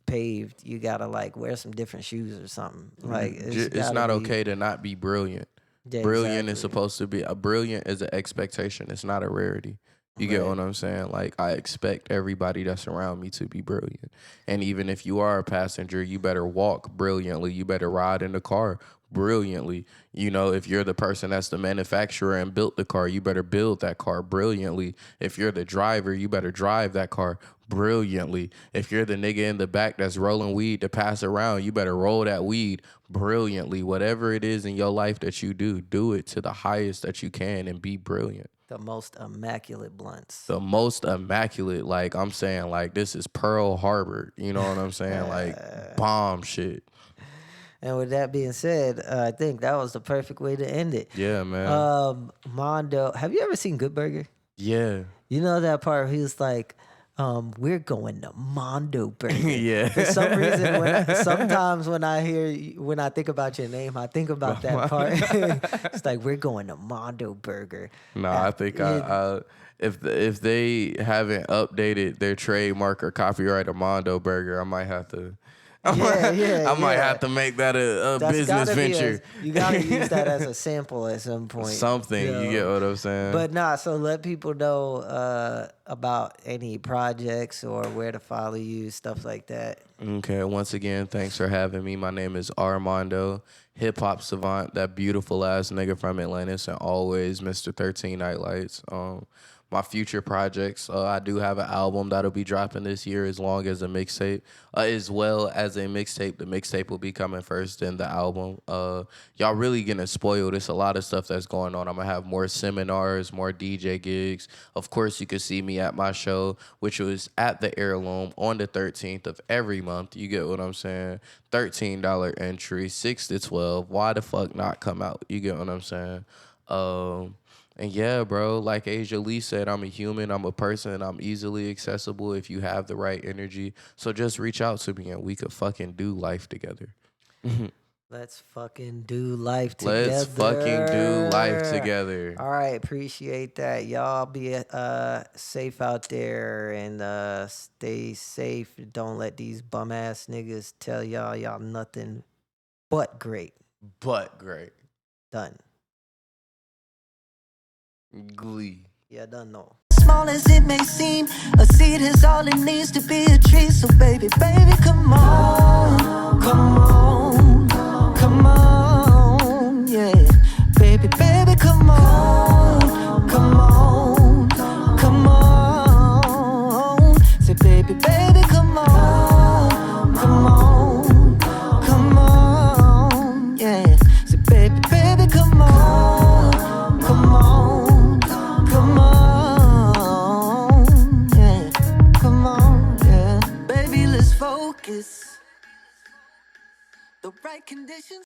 Speaker 1: paved, you gotta like wear some different shoes or something. Like,
Speaker 2: it's not okay to not be brilliant.
Speaker 1: Yeah,
Speaker 2: brilliant is supposed to be brilliant is an expectation. It's not a rarity. You get what I'm saying? Like, I expect everybody that's around me to be brilliant. And even if you are a passenger, you better walk brilliantly. You better ride in the car brilliantly. You know, if you're the person that's the manufacturer and built the car, you better build that car brilliantly. If you're the driver, you better drive that car brilliantly. If you're the nigga in the back that's rolling weed to pass around, you better roll that weed brilliantly. Whatever it is in your life that you do it to the highest that you can and be brilliant.
Speaker 1: The most immaculate blunts.
Speaker 2: The most immaculate, like, I'm saying, like, this is Pearl Harbor. You know what I'm saying? Like, bomb shit.
Speaker 1: And with that being said, I think that was the perfect way to end it.
Speaker 2: Yeah, man.
Speaker 1: Mondo, have you ever seen Good Burger?
Speaker 2: Yeah.
Speaker 1: You know that part where he was like, we're going to Mando Burger.
Speaker 2: Yeah.
Speaker 1: For some reason, sometimes when I think about your name, I think about that part. It's like, we're going to Mando Burger.
Speaker 2: I think if they haven't updated their trademark or copyright of Mondo Burger, I might have to. I might have to make that a business venture.
Speaker 1: You gotta use that as a sample at some point.
Speaker 2: Something, you get what I'm saying?
Speaker 1: But so let people know about any projects or where to follow you, stuff like that.
Speaker 2: Okay, once again, thanks for having me. My name is Armando, hip hop savant, that beautiful ass nigga from Atlantis, and always Mr. 13 Nightlights. my future projects. I do have an album that'll be dropping this year, as long as a mixtape, as well as a mixtape. The mixtape will be coming first, then the album. Y'all really gonna spoil this. A lot of stuff that's going on. I'm gonna have more seminars, more DJ gigs. Of course, you can see me at my show, which was at the Heirloom on the 13th of every month. You get what I'm saying? $13 entry, 6 to 12. Why the fuck not come out? You get what I'm saying? And yeah, bro, like Asia Lee said, I'm a human, I'm a person, I'm easily accessible if you have the right energy. So just reach out to me and we could fucking do life together.
Speaker 1: Let's fucking do life together.
Speaker 2: Let's fucking do life together.
Speaker 1: All right, appreciate that. Y'all be safe out there and stay safe. Don't let these bum ass niggas tell y'all nothing but great.
Speaker 2: But great.
Speaker 1: Done.
Speaker 2: Glee.
Speaker 1: Yeah, done no.
Speaker 3: Small as it may seem, a seed is all it needs to be a tree. So baby, baby, come on, come on, come on, yeah. Baby, baby, come on, come on, come on. Say baby, baby, come on, come on, come on, yeah. Say baby, baby, come on, come on, come on, yeah. Come on, yeah. Baby, let's focus. The right conditions.